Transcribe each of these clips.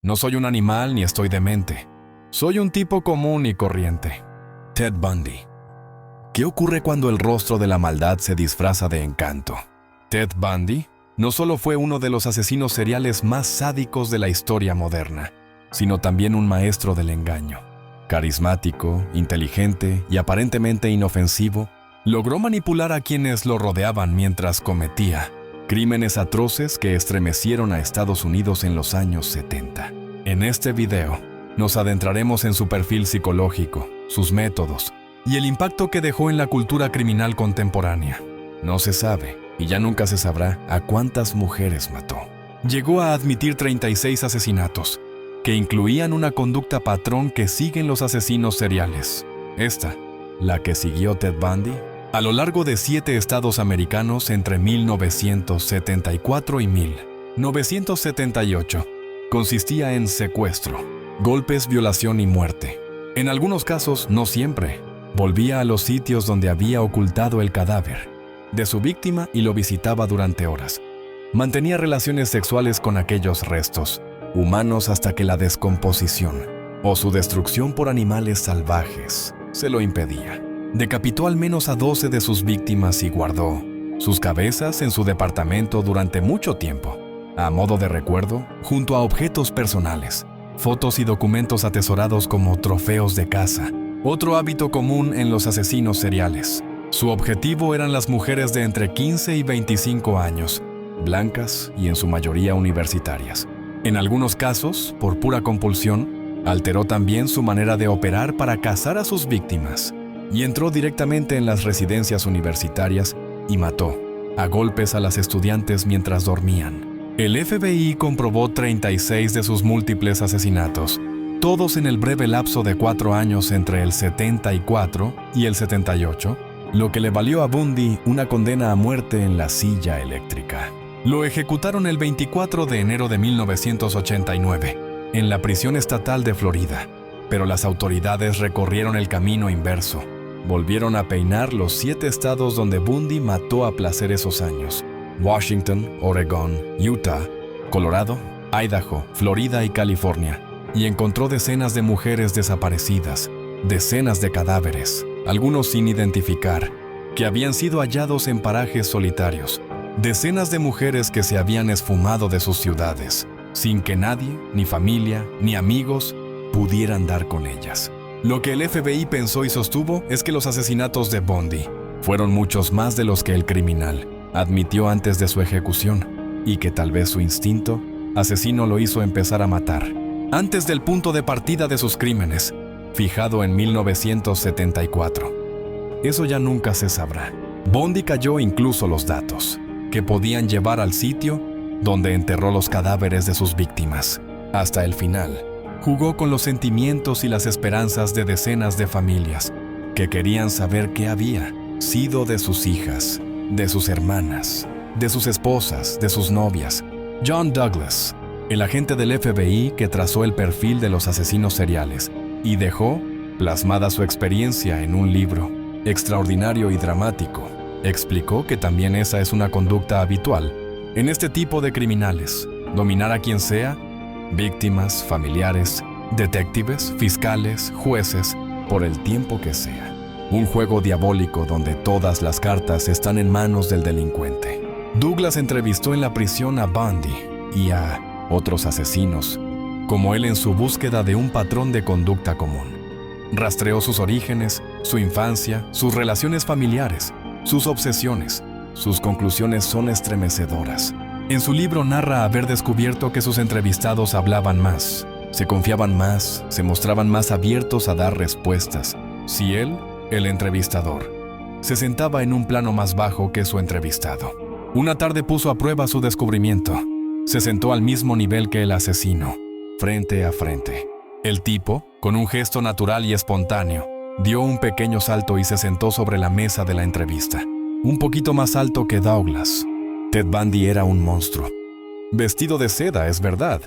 No soy un animal ni estoy demente. Soy un tipo común y corriente. Ted Bundy. ¿Qué ocurre cuando el rostro de la maldad se disfraza de encanto? Ted Bundy no solo fue uno de los asesinos seriales más sádicos de la historia moderna, sino también un maestro del engaño. Carismático, inteligente y aparentemente inofensivo, logró manipular a quienes lo rodeaban mientras cometía crímenes atroces que estremecieron a Estados Unidos en los años 70. En este video, nos adentraremos en su perfil psicológico, sus métodos y el impacto que dejó en la cultura criminal contemporánea. No se sabe, y ya nunca se sabrá, a cuántas mujeres mató. Llegó a admitir 36 asesinatos, que incluían una conducta patrón que siguen los asesinos seriales. Esta, la que siguió Ted Bundy, a lo largo de 7 estados americanos entre 1974 y 1978, consistía en secuestro, golpes, violación y muerte. En algunos casos, no siempre, volvía a los sitios donde había ocultado el cadáver de su víctima y lo visitaba durante horas. Mantenía relaciones sexuales con aquellos restos humanos hasta que la descomposición o su destrucción por animales salvajes se lo impedía. Decapitó al menos a 12 de sus víctimas y guardó sus cabezas en su departamento durante mucho tiempo, a modo de recuerdo, junto a objetos personales, fotos y documentos atesorados como trofeos de caza, otro hábito común en los asesinos seriales. Su objetivo eran las mujeres de entre 15 y 25 años, blancas y en su mayoría universitarias. En algunos casos, por pura compulsión, alteró también su manera de operar para cazar a sus víctimas y entró directamente en las residencias universitarias y mató a golpes a las estudiantes mientras dormían. El FBI comprobó 36 de sus múltiples asesinatos, todos en el breve lapso de 4 años entre el 74 y el 78, lo que le valió a Bundy una condena a muerte en la silla eléctrica. Lo ejecutaron el 24 de enero de 1989, en la prisión estatal de Florida, pero las autoridades recorrieron el camino inverso. Volvieron a peinar los 7 estados donde Bundy mató a placer esos años: Washington, Oregón, Utah, Colorado, Idaho, Florida y California, y encontró decenas de mujeres desaparecidas, decenas de cadáveres, algunos sin identificar, que habían sido hallados en parajes solitarios, decenas de mujeres que se habían esfumado de sus ciudades, sin que nadie, ni familia, ni amigos, pudieran dar con ellas. Lo que el FBI pensó y sostuvo es que los asesinatos de Bundy fueron muchos más de los que el criminal admitió antes de su ejecución, y que tal vez su instinto asesino lo hizo empezar a matar antes del punto de partida de sus crímenes, fijado en 1974. Eso ya nunca se sabrá. Bundy cayó incluso los datos que podían llevar al sitio donde enterró los cadáveres de sus víctimas. Hasta el final, jugó con los sentimientos y las esperanzas de decenas de familias que querían saber qué había sido de sus hijas, de sus hermanas, de sus esposas, de sus novias. John Douglas, el agente del FBI que trazó el perfil de los asesinos seriales y dejó plasmada su experiencia en un libro extraordinario y dramático, explicó que también esa es una conducta habitual en este tipo de criminales: dominar a quien sea, víctimas, familiares, detectives, fiscales, jueces, por el tiempo que sea. Un juego diabólico donde todas las cartas están en manos del delincuente. Douglas entrevistó en la prisión a Bundy y a otros asesinos, como él, en su búsqueda de un patrón de conducta común. Rastreó sus orígenes, su infancia, sus relaciones familiares, sus obsesiones. Sus conclusiones son estremecedoras. En su libro narra haber descubierto que sus entrevistados hablaban más, se confiaban más, se mostraban más abiertos a dar respuestas si él, el entrevistador, se sentaba en un plano más bajo que su entrevistado. Una tarde puso a prueba su descubrimiento. Se sentó al mismo nivel que el asesino, frente a frente. El tipo, con un gesto natural y espontáneo, dio un pequeño salto y se sentó sobre la mesa de la entrevista, un poquito más alto que Douglas. Ted Bundy era un monstruo. Vestido de seda, es verdad,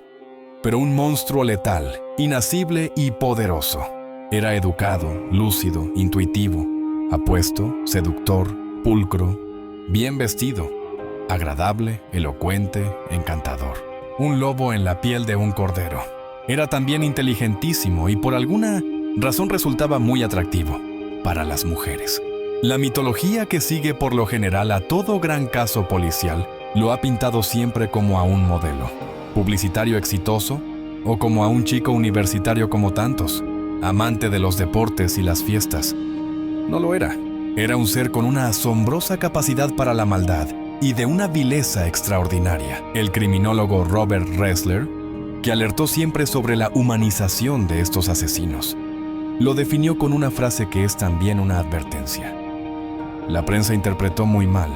pero un monstruo letal, inasible y poderoso. Era educado, lúcido, intuitivo, apuesto, seductor, pulcro, bien vestido, agradable, elocuente, encantador. Un lobo en la piel de un cordero. Era también inteligentísimo y por alguna razón resultaba muy atractivo para las mujeres. La mitología que sigue por lo general a todo gran caso policial lo ha pintado siempre como a un modelo, publicitario exitoso o como a un chico universitario como tantos, amante de los deportes y las fiestas. No lo era. Era un ser con una asombrosa capacidad para la maldad y de una vileza extraordinaria. El criminólogo Robert Ressler, que alertó siempre sobre la humanización de estos asesinos, lo definió con una frase que es también una advertencia. La prensa interpretó muy mal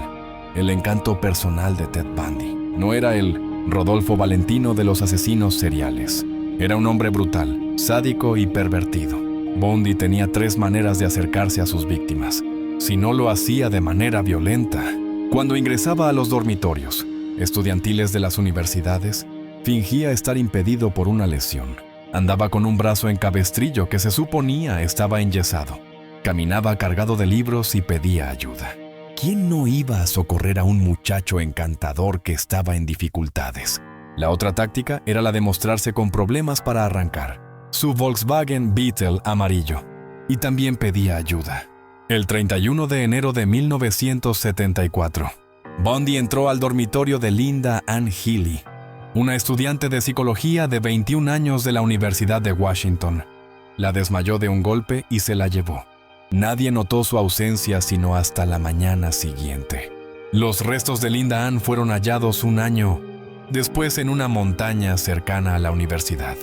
el encanto personal de Ted Bundy. No era el Rodolfo Valentino de los asesinos seriales. Era un hombre brutal, sádico y pervertido. Bundy tenía 3 maneras de acercarse a sus víctimas. Si no lo hacía de manera violenta, cuando ingresaba a los dormitorios estudiantiles de las universidades, fingía estar impedido por una lesión. Andaba con un brazo en cabestrillo que se suponía estaba enyesado. Caminaba cargado de libros y pedía ayuda. ¿Quién no iba a socorrer a un muchacho encantador que estaba en dificultades? La otra táctica era la de mostrarse con problemas para arrancar su Volkswagen Beetle amarillo, y también pedía ayuda. El 31 de enero de 1974, Bundy entró al dormitorio de Linda Ann Healy, una estudiante de psicología de 21 años de la Universidad de Washington. La desmayó de un golpe y se la llevó. Nadie notó su ausencia sino hasta la mañana siguiente. Los restos de Linda Ann fueron hallados un año después en una montaña cercana a la universidad.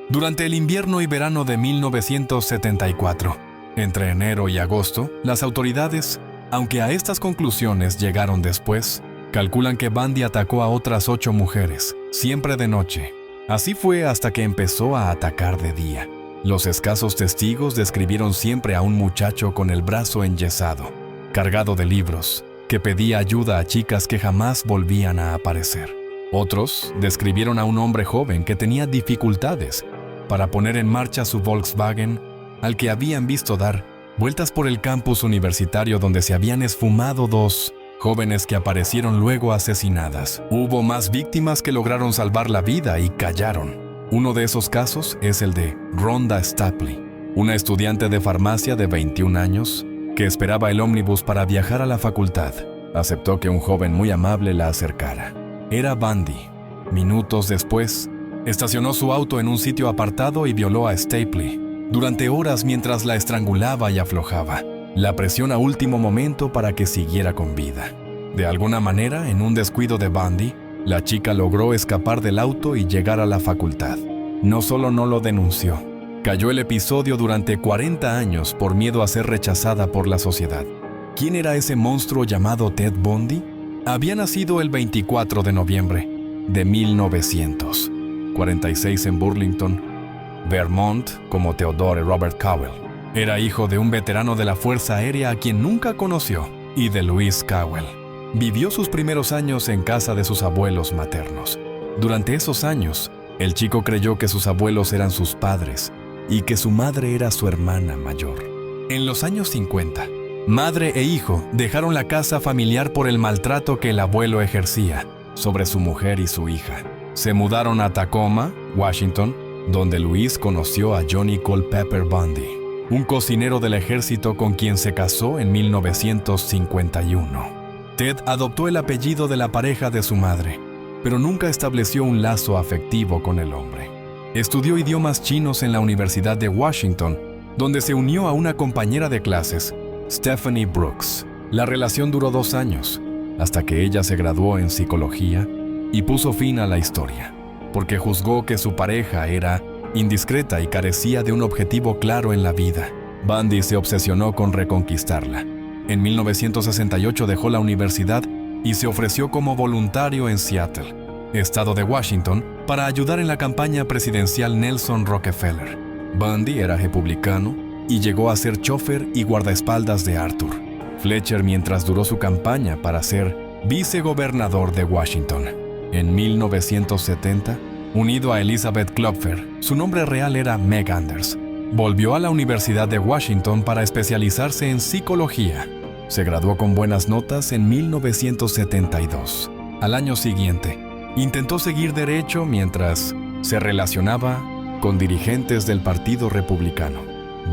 Durante el invierno y verano de 1974, entre enero y agosto, las autoridades, aunque a estas conclusiones llegaron después, calculan que Bundy atacó a otras 8 mujeres, siempre de noche. Así fue hasta que empezó a atacar de día. Los escasos testigos describieron siempre a un muchacho con el brazo enyesado, cargado de libros, que pedía ayuda a chicas que jamás volvían a aparecer. Otros describieron a un hombre joven que tenía dificultades para poner en marcha su Volkswagen, al que habían visto dar vueltas por el campus universitario donde se habían esfumado 2 jóvenes que aparecieron luego asesinadas. Hubo más víctimas que lograron salvar la vida y callaron. Uno de esos casos es el de Rhonda Stapley, una estudiante de farmacia de 21 años que esperaba el ómnibus para viajar a la facultad. Aceptó que un joven muy amable la acercara. Era Bundy. Minutos después, estacionó su auto en un sitio apartado y violó a Stapley durante horas mientras la estrangulaba y aflojaba la presión a último momento para que siguiera con vida. De alguna manera, en un descuido de Bundy, la chica logró escapar del auto y llegar a la facultad. No solo no lo denunció, cayó el episodio durante 40 años por miedo a ser rechazada por la sociedad. ¿Quién era ese monstruo llamado Ted Bundy? Había nacido el 24 de noviembre de 1946 en Burlington, Vermont, como Theodore Robert Cowell. Era hijo de un veterano de la Fuerza Aérea a quien nunca conoció y de Louise Cowell. Vivió sus primeros años en casa de sus abuelos maternos. Durante esos años, el chico creyó que sus abuelos eran sus padres y que su madre era su hermana mayor. En los años 50, madre e hijo dejaron la casa familiar por el maltrato que el abuelo ejercía sobre su mujer y su hija. Se mudaron a Tacoma, Washington, donde Louise conoció a Johnny Culpeper Bundy, un cocinero del ejército con quien se casó en 1951. Ted adoptó el apellido de la pareja de su madre, pero nunca estableció un lazo afectivo con el hombre. Estudió idiomas chinos en la Universidad de Washington, donde se unió a una compañera de clases, Stephanie Brooks. La relación duró 2 años, hasta que ella se graduó en psicología y puso fin a la historia, porque juzgó que su pareja era indiscreta y carecía de un objetivo claro en la vida. Bundy se obsesionó con reconquistarla. En 1968 dejó la universidad y se ofreció como voluntario en Seattle, estado de Washington, para ayudar en la campaña presidencial Nelson Rockefeller. Bundy era republicano y llegó a ser chofer y guardaespaldas de Arthur Fletcher mientras duró su campaña para ser vicegobernador de Washington. En 1970, unido a Elizabeth Klopfer, su nombre real era Meg Anders, volvió a la Universidad de Washington para especializarse en psicología. Se graduó con buenas notas en 1972. Al año siguiente, intentó seguir derecho mientras se relacionaba con dirigentes del Partido Republicano.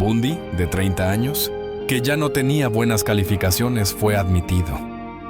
Bundy, de 30 años, que ya no tenía buenas calificaciones, fue admitido.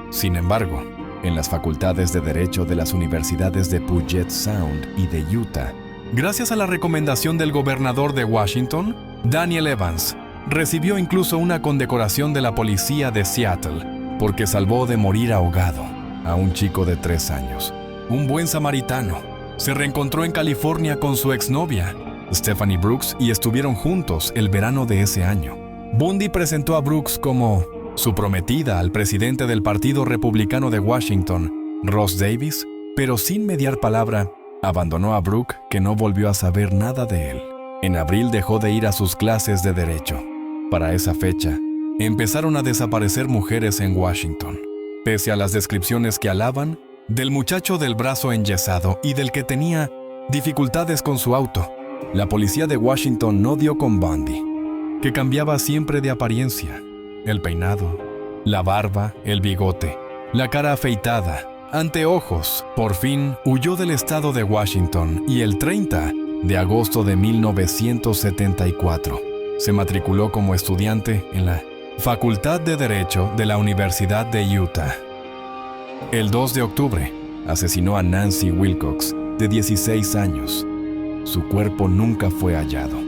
Sin embargo, en las facultades de Derecho de las universidades de Puget Sound y de Utah, gracias a la recomendación del gobernador de Washington, Daniel Evans, recibió incluso una condecoración de la policía de Seattle porque salvó de morir ahogado a un chico de 3 años. Un buen samaritano se reencontró en California con su exnovia, Stephanie Brooks, y estuvieron juntos el verano de ese año. Bundy presentó a Brooks como su prometida al presidente del Partido Republicano de Washington, Ross Davis, pero sin mediar palabra, abandonó a Brooke, que no volvió a saber nada de él. En abril dejó de ir a sus clases de derecho. Para esa fecha, empezaron a desaparecer mujeres en Washington. Pese a las descripciones que alaban del muchacho del brazo enyesado y del que tenía dificultades con su auto, la policía de Washington no dio con Bundy, que cambiaba siempre de apariencia. El peinado, la barba, el bigote, la cara afeitada, anteojos. Por fin huyó del estado de Washington y el 30 de agosto de 1974 se matriculó como estudiante en la Facultad de Derecho de la Universidad de Utah. El 2 de octubre asesinó a Nancy Wilcox, de 16 años. Su cuerpo nunca fue hallado.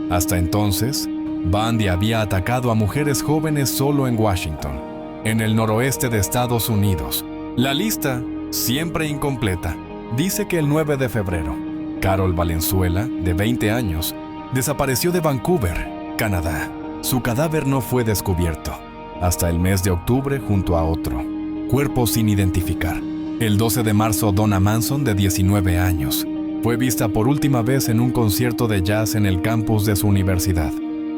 Hasta entonces, Bundy había atacado a mujeres jóvenes solo en Washington, en el noroeste de Estados Unidos. La lista, siempre incompleta, dice que el 9 de febrero, Carol Valenzuela, de 20 años, desapareció de Vancouver, Canadá. Su cadáver no fue descubierto hasta el mes de octubre junto a otro cuerpo sin identificar. El 12 de marzo, Donna Manson, de 19 años, fue vista por última vez en un concierto de jazz en el campus de su universidad.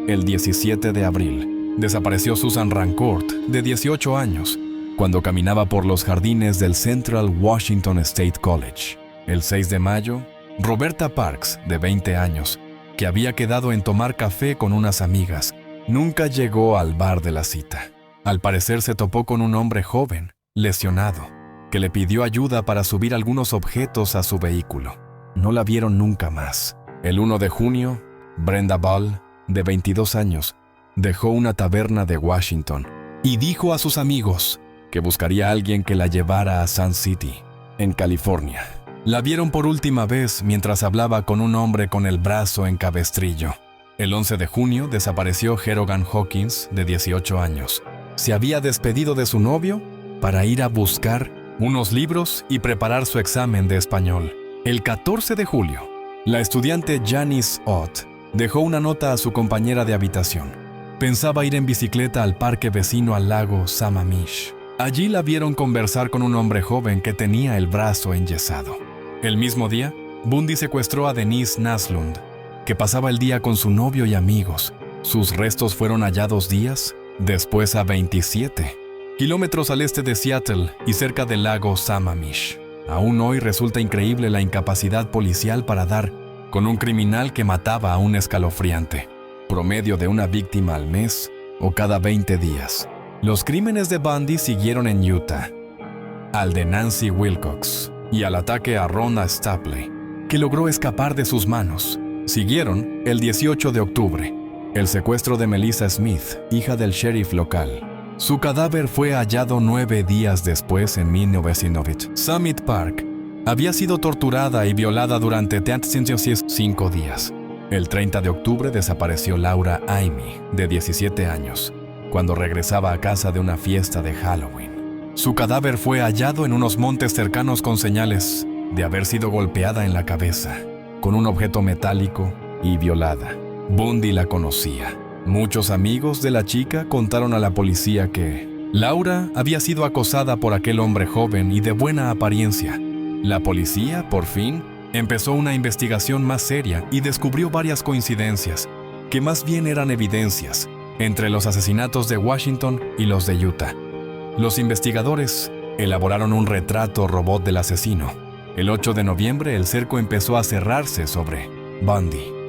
El 17 de abril, desapareció Susan Rancourt, de 18 años, cuando caminaba por los jardines del Central Washington State College. El 6 de mayo, Roberta Parks, de 20 años, que había quedado en tomar café con unas amigas, nunca llegó al bar de la cita. Al parecer se topó con un hombre joven, lesionado, que le pidió ayuda para subir algunos objetos a su vehículo. No la vieron nunca más. El 1 de junio, Brenda Ball, de 22 años, dejó una taberna de Washington y dijo a sus amigos que buscaría a alguien que la llevara a Sun City, en California. La vieron por última vez mientras hablaba con un hombre con el brazo en cabestrillo. El 11 de junio desapareció Herogan Hawkins, de 18 años. Se había despedido de su novio para ir a buscar unos libros y preparar su examen de español. El 14 de julio, la estudiante Janice Ott dejó una nota a su compañera de habitación. Pensaba ir en bicicleta al parque vecino al lago Sammamish. Allí la vieron conversar con un hombre joven que tenía el brazo enyesado. El mismo día, Bundy secuestró a Denise Naslund, que pasaba el día con su novio y amigos. Sus restos fueron hallados días después a 27 kilómetros al este de Seattle y cerca del lago Sammamish. Aún hoy resulta increíble la incapacidad policial para dar con un criminal que mataba a un escalofriante promedio de una víctima al mes o cada 20 días. Los crímenes de Bundy siguieron en Utah, al de Nancy Wilcox y al ataque a Rhonda Stapley, que logró escapar de sus manos. Siguieron el 18 de octubre, el secuestro de Melissa Smith, hija del sheriff local. Su cadáver fue hallado 9 días después en 1998. Summit Park había sido torturada y violada durante 5 días. El 30 de octubre desapareció Laura Aimee, de 17 años, cuando regresaba a casa de una fiesta de Halloween. Su cadáver fue hallado en unos montes cercanos con señales de haber sido golpeada en la cabeza con un objeto metálico y violada. Bundy la conocía. Muchos amigos de la chica contaron a la policía que Laura había sido acosada por aquel hombre joven y de buena apariencia. La policía, por fin, empezó una investigación más seria y descubrió varias coincidencias, que más bien eran evidencias, entre los asesinatos de Washington y los de Utah. Los investigadores elaboraron un retrato robot del asesino. El 8 de noviembre el cerco empezó a cerrarse sobre Bundy.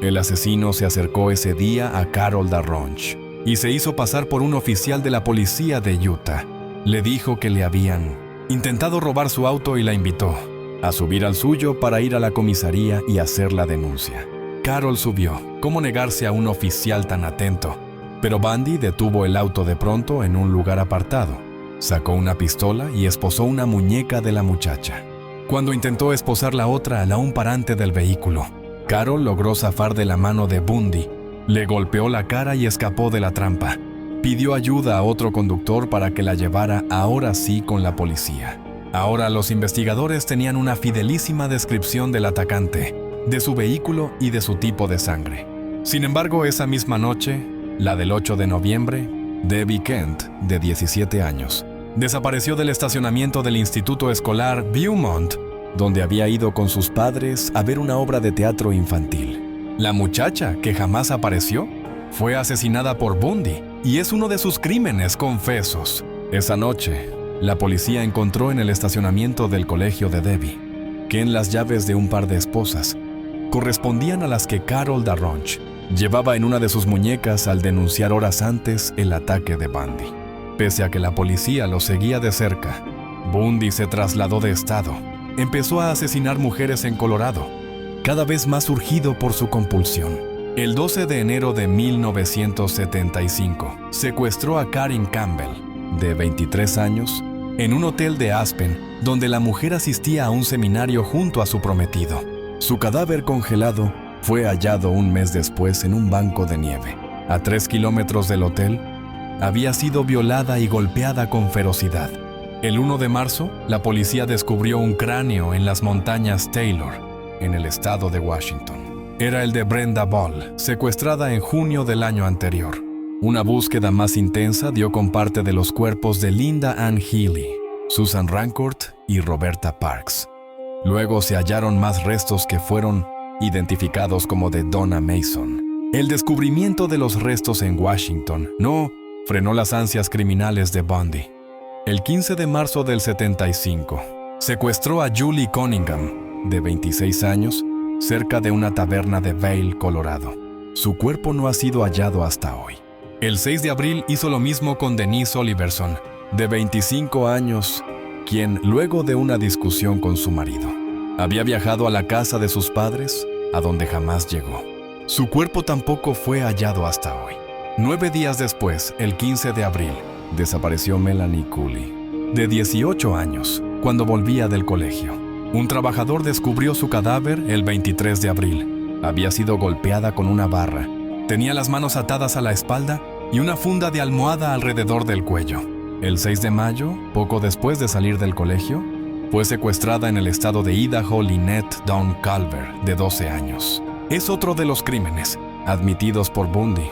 El asesino se acercó ese día a Carol Darronch y se hizo pasar por un oficial de la policía de Utah. Le dijo que le habían intentado robar su auto y la invitó a subir al suyo para ir a la comisaría y hacer la denuncia. Carol subió. ¿Cómo negarse a un oficial tan atento? Pero Bundy detuvo el auto de pronto en un lugar apartado. Sacó una pistola y esposó una muñeca de la muchacha. Cuando intentó esposar la otra al aún parante del vehículo, Carol logró zafar de la mano de Bundy, le golpeó la cara y escapó de la trampa. Pidió ayuda a otro conductor para que la llevara ahora sí con la policía. Ahora los investigadores tenían una fidelísima descripción del atacante, de su vehículo y de su tipo de sangre. Sin embargo, esa misma noche, la del 8 de noviembre, Debbie Kent, de 17 años, desapareció del estacionamiento del instituto escolar Viewmont, donde había ido con sus padres a ver una obra de teatro infantil. La muchacha, que jamás apareció, fue asesinada por Bundy y es uno de sus crímenes confesos. Esa noche, la policía encontró en el estacionamiento del colegio de Debbie que en las llaves de un par de esposas correspondían a las que Carol Darronch llevaba en una de sus muñecas al denunciar horas antes el ataque de Bundy. Pese a que la policía lo seguía de cerca, Bundy se trasladó de estado. Empezó a asesinar mujeres en Colorado, cada vez más urgido por su compulsión. El 12 de enero de 1975, secuestró a Karen Campbell, de 23 años, en un hotel de Aspen, donde la mujer asistía a un seminario junto a su prometido. Su cadáver congelado fue hallado un mes después en un banco de nieve. A 3 kilómetros del hotel, había sido violada y golpeada con ferocidad. El 1 de marzo, la policía descubrió un cráneo en las montañas Taylor, en el estado de Washington. Era el de Brenda Ball, secuestrada en junio del año anterior. Una búsqueda más intensa dio con parte de los cuerpos de Linda Ann Healy, Susan Rancourt y Roberta Parks. Luego se hallaron más restos que fueron identificados como de Donna Mason. El descubrimiento de los restos en Washington no frenó las ansias criminales de Bundy. El 15 de marzo del 75, secuestró a Julie Cunningham, de 26 años, cerca de una taberna de Vail, Colorado. Su cuerpo no ha sido hallado hasta hoy. El 6 de abril hizo lo mismo con Denise Oliverson, de 25 años, quien, luego de una discusión con su marido, había viajado a la casa de sus padres, a donde jamás llegó. Su cuerpo tampoco fue hallado hasta hoy. 9 días después, el 15 de abril, desapareció Melanie Cooley, de 18 años, cuando volvía del colegio. Un trabajador descubrió su cadáver el 23 de abril. Había sido golpeada con una barra. Tenía las manos atadas a la espalda y una funda de almohada alrededor del cuello. El 6 de mayo, poco después de salir del colegio, fue secuestrada en el estado de Idaho Lynette Dawn Culver, de 12 años. Es otro de los crímenes admitidos por Bundy.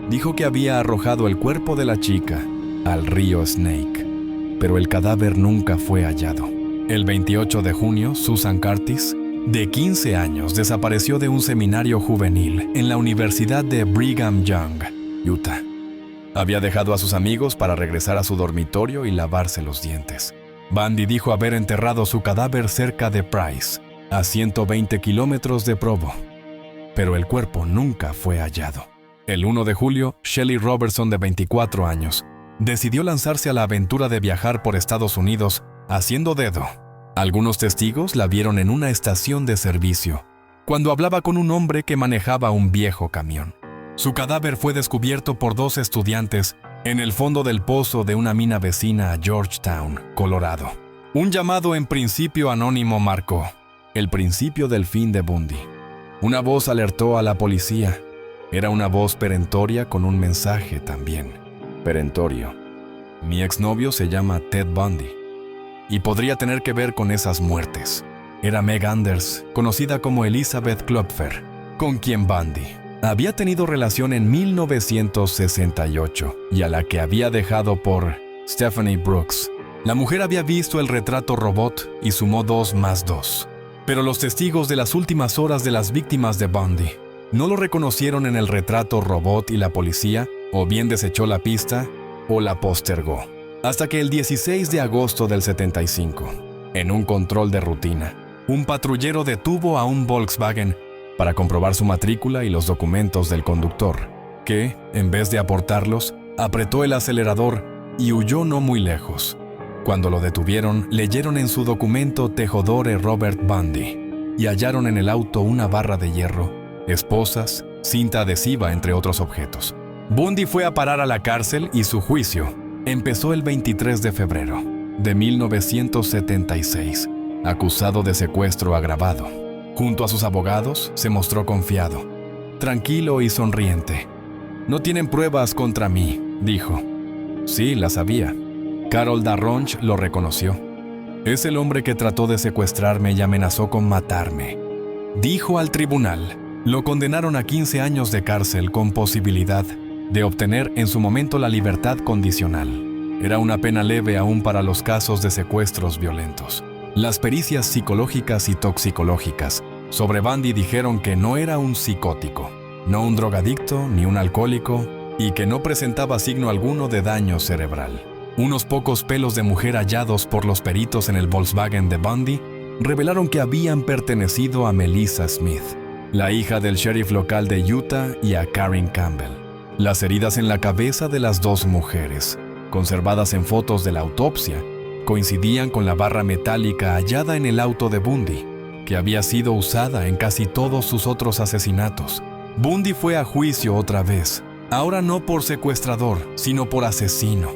Dijo que había arrojado el cuerpo de la chica al río Snake, pero el cadáver nunca fue hallado. El 28 de junio, Susan Curtis, de 15 años, desapareció de un seminario juvenil en la Universidad de Brigham Young, Utah. Había dejado a sus amigos para regresar a su dormitorio y lavarse los dientes. Bundy dijo haber enterrado su cadáver cerca de Price, a 120 kilómetros de Provo, pero el cuerpo nunca fue hallado. El 1 de julio, Shelley Robertson, de 24 años, decidió lanzarse a la aventura de viajar por Estados Unidos haciendo dedo. Algunos testigos la vieron en una estación de servicio, cuando hablaba con un hombre que manejaba un viejo camión. Su cadáver fue descubierto por 2 estudiantes en el fondo del pozo de una mina vecina a Georgetown, Colorado. Un llamado en principio anónimo marcó el principio del fin de Bundy. Una voz alertó a la policía. Era una voz perentoria con un mensaje también perentorio. Mi exnovio se llama Ted Bundy y podría tener que ver con esas muertes. Era Meg Anders, conocida como Elizabeth Klopfer, con quien Bundy había tenido relación en 1968 y a la que había dejado por Stephanie Brooks. La mujer había visto el retrato robot y sumó 2 más 2. Pero los testigos de las últimas horas de las víctimas de Bundy no lo reconocieron en el retrato robot y la policía o bien desechó la pista o la postergó. Hasta que el 16 de agosto del 75, en un control de rutina, un patrullero detuvo a un Volkswagen para comprobar su matrícula y los documentos del conductor, que, en vez de aportarlos, apretó el acelerador y huyó no muy lejos. Cuando lo detuvieron, leyeron en su documento Teodore Robert Bundy y hallaron en el auto una barra de hierro esposas, cinta adhesiva, entre otros objetos. Bundy fue a parar a la cárcel y su juicio empezó el 23 de febrero de 1976, acusado de secuestro agravado. Junto a sus abogados se mostró confiado, tranquilo y sonriente. «No tienen pruebas contra mí», dijo. Sí, las había. Carol Darronch lo reconoció. «Es el hombre que trató de secuestrarme y amenazó con matarme», dijo al tribunal. Lo condenaron a 15 años de cárcel con posibilidad de obtener en su momento la libertad condicional. Era una pena leve aún para los casos de secuestros violentos. Las pericias psicológicas y toxicológicas sobre Bundy dijeron que no era un psicótico, no un drogadicto ni un alcohólico, y que no presentaba signo alguno de daño cerebral. Unos pocos pelos de mujer hallados por los peritos en el Volkswagen de Bundy revelaron que habían pertenecido a Melissa Smith, la hija del sheriff local de Utah, y a Karen Campbell. Las heridas en la cabeza de las dos mujeres, conservadas en fotos de la autopsia, coincidían con la barra metálica hallada en el auto de Bundy, que había sido usada en casi todos sus otros asesinatos. Bundy fue a juicio otra vez, ahora no por secuestrador, sino por asesino.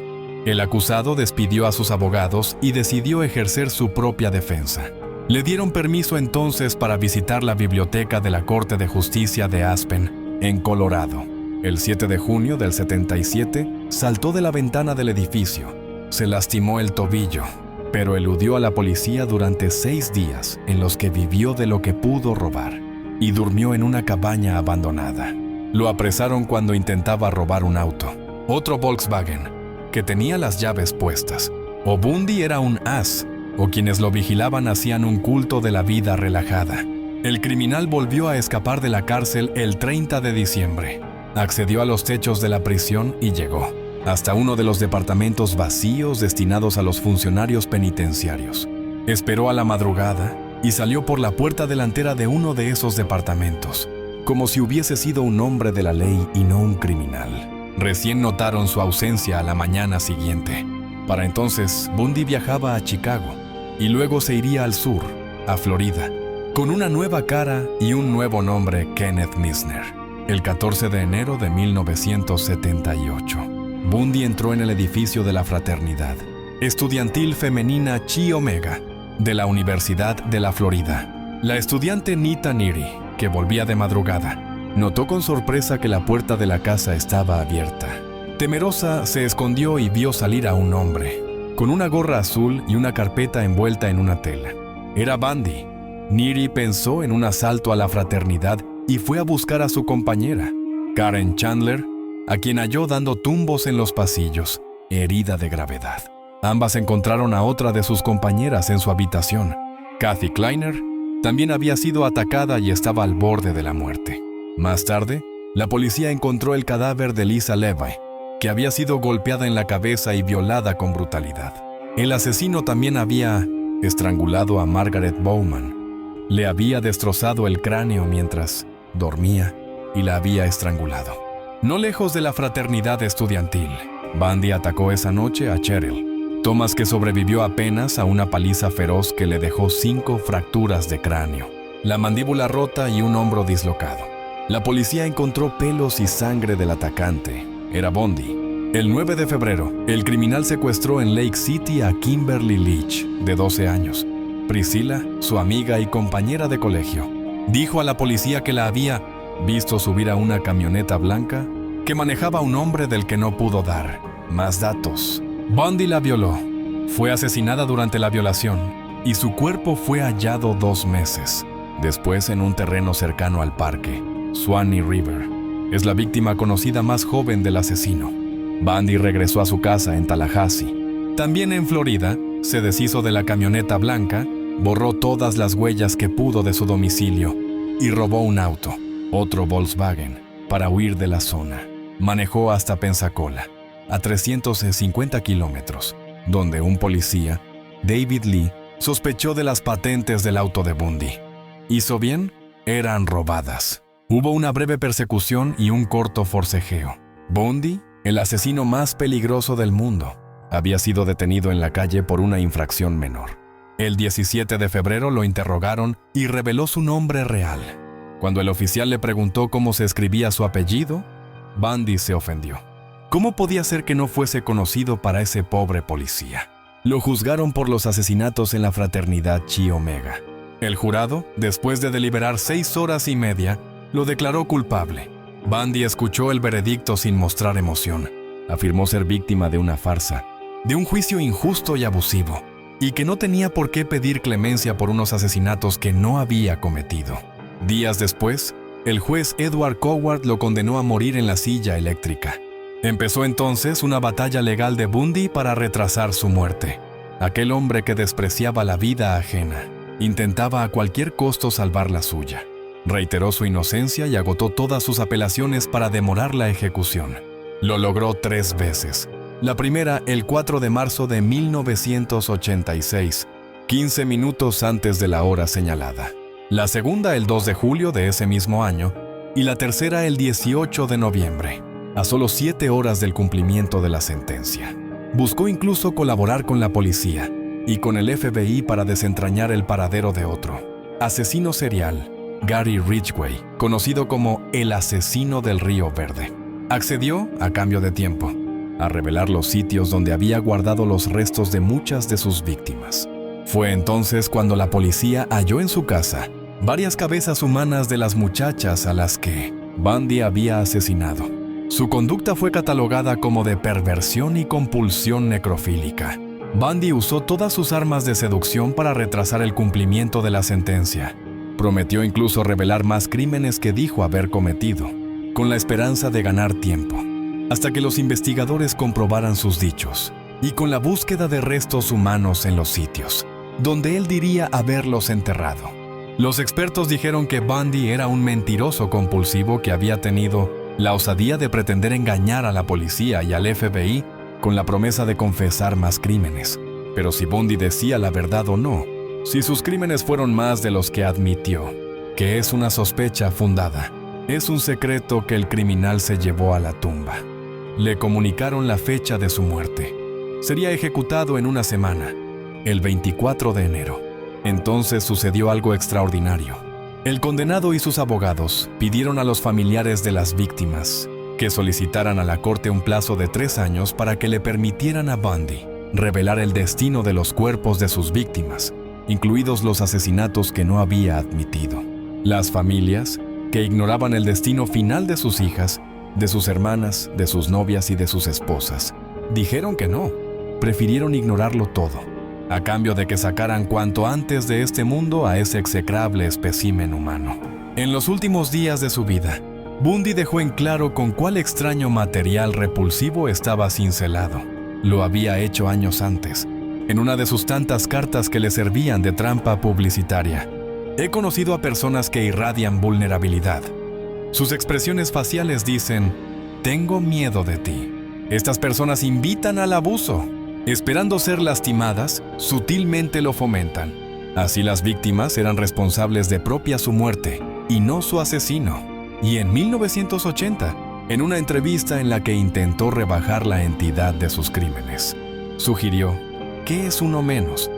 El acusado despidió a sus abogados y decidió ejercer su propia defensa. Le dieron permiso entonces para visitar la biblioteca de la Corte de Justicia de Aspen, en Colorado. El 7 de junio del 77, saltó de la ventana del edificio. Se lastimó el tobillo, pero eludió a la policía durante 6 días en los que vivió de lo que pudo robar y durmió en una cabaña abandonada. Lo apresaron cuando intentaba robar un auto, otro Volkswagen, que tenía las llaves puestas. O Bundy era un as, o quienes lo vigilaban hacían un culto de la vida relajada. El criminal volvió a escapar de la cárcel el 30 de diciembre. Accedió a los techos de la prisión y llegó hasta uno de los departamentos vacíos destinados a los funcionarios penitenciarios. Esperó a la madrugada y salió por la puerta delantera de uno de esos departamentos, como si hubiese sido un hombre de la ley y no un criminal. Recién notaron su ausencia a la mañana siguiente. Para entonces, Bundy viajaba a Chicago y luego se iría al sur, a Florida, con una nueva cara y un nuevo nombre, Kenneth Misner. El 14 de enero de 1978, Bundy entró en el edificio de la Fraternidad Estudiantil Femenina Chi Omega de la Universidad de la Florida. La estudiante Nita Neary, que volvía de madrugada, notó con sorpresa que la puerta de la casa estaba abierta. Temerosa, se escondió y vio salir a un hombre, con una gorra azul y una carpeta envuelta en una tela. Era Bundy. Neary pensó en un asalto a la fraternidad y fue a buscar a su compañera, Karen Chandler, a quien halló dando tumbos en los pasillos, herida de gravedad. Ambas encontraron a otra de sus compañeras en su habitación. Kathy Kleiner también había sido atacada y estaba al borde de la muerte. Más tarde, la policía encontró el cadáver de Lisa Levi, que había sido golpeada en la cabeza y violada con brutalidad. El asesino también había estrangulado a Margaret Bowman. Le había destrozado el cráneo mientras dormía y la había estrangulado. No lejos de la fraternidad estudiantil, Bundy atacó esa noche a Cheryl Thomas, que sobrevivió apenas a una paliza feroz que le dejó 5 fracturas de cráneo, la mandíbula rota y un hombro dislocado. La policía encontró pelos y sangre del atacante. Era Bundy. El 9 de febrero, el criminal secuestró en Lake City a Kimberly Leach, de 12 años. Priscilla, su amiga y compañera de colegio, dijo a la policía que la había visto subir a una camioneta blanca que manejaba un hombre del que no pudo dar más datos. Bundy la violó. Fue asesinada durante la violación y su cuerpo fue hallado 2 meses después en un terreno cercano al parque Swanee River. Es la víctima conocida más joven del asesino. Bundy regresó a su casa en Tallahassee. También en Florida, se deshizo de la camioneta blanca, borró todas las huellas que pudo de su domicilio y robó un auto, otro Volkswagen, para huir de la zona. Manejó hasta Pensacola, a 350 kilómetros, donde un policía, David Lee, sospechó de las patentes del auto de Bundy. ¿Hizo bien? Eran robadas. Hubo una breve persecución y un corto forcejeo. Bundy, el asesino más peligroso del mundo, había sido detenido en la calle por una infracción menor. El 17 de febrero lo interrogaron y reveló su nombre real: Cuando el oficial le preguntó cómo se escribía su apellido, Bundy se ofendió. ¿Cómo podía ser que no fuese conocido para ese pobre policía? Lo juzgaron por los asesinatos en la fraternidad Chi Omega. El jurado, después de deliberar 6 horas y media, lo declaró culpable. Bundy escuchó el veredicto sin mostrar emoción. Afirmó ser víctima de una farsa, de un juicio injusto y abusivo, y que no tenía por qué pedir clemencia por unos asesinatos que no había cometido. Días después, el juez Edward Coward lo condenó a morir en la silla eléctrica. Empezó entonces una batalla legal de Bundy para retrasar su muerte. Aquel hombre que despreciaba la vida ajena, intentaba a cualquier costo salvar la suya. Reiteró su inocencia y agotó todas sus apelaciones para demorar la ejecución. Lo logró 3 veces. La primera, el 4 de marzo de 1986, 15 minutos antes de la hora señalada. La segunda, el 2 de julio de ese mismo año. Y la tercera, el 18 de noviembre, a solo 7 horas del cumplimiento de la sentencia. Buscó incluso colaborar con la policía y con el FBI para desentrañar el paradero de otro asesino serial, Gary Ridgway, conocido como el asesino del Río Verde. Accedió, a cambio de tiempo, a revelar los sitios donde había guardado los restos de muchas de sus víctimas. Fue entonces cuando la policía halló en su casa varias cabezas humanas de las muchachas a las que Bundy había asesinado. Su conducta fue catalogada como de perversión y compulsión necrofílica. Bundy usó todas sus armas de seducción para retrasar el cumplimiento de la sentencia. Prometió incluso revelar más crímenes que dijo haber cometido, con la esperanza de ganar tiempo, hasta que los investigadores comprobaran sus dichos, y con la búsqueda de restos humanos en los sitios, donde él diría haberlos enterrado. Los expertos dijeron que Bundy era un mentiroso compulsivo que había tenido la osadía de pretender engañar a la policía y al FBI con la promesa de confesar más crímenes. Pero si Bundy decía la verdad o no, si sus crímenes fueron más de los que admitió, que es una sospecha fundada, es un secreto que el criminal se llevó a la tumba. Le comunicaron la fecha de su muerte. Sería ejecutado en una semana, el 24 de enero. Entonces sucedió algo extraordinario. El condenado y sus abogados pidieron a los familiares de las víctimas que solicitaran a la corte un plazo de 3 años para que le permitieran a Bundy revelar el destino de los cuerpos de sus víctimas, incluidos los asesinatos que no había admitido. Las familias, que ignoraban el destino final de sus hijas, de sus hermanas, de sus novias y de sus esposas, dijeron que no, prefirieron ignorarlo todo, a cambio de que sacaran cuanto antes de este mundo a ese execrable espécimen humano. En los últimos días de su vida, Bundy dejó en claro con cuál extraño material repulsivo estaba cincelado. Lo había hecho años antes, en una de sus tantas cartas que le servían de trampa publicitaria. He conocido a personas que irradian vulnerabilidad. Sus expresiones faciales dicen, tengo miedo de ti. Estas personas invitan al abuso. Esperando ser lastimadas, sutilmente lo fomentan. Así las víctimas eran responsables de propia su muerte, y no su asesino. Y en 1980, en una entrevista en la que intentó rebajar la entidad de sus crímenes, sugirió, ¿qué es uno menos?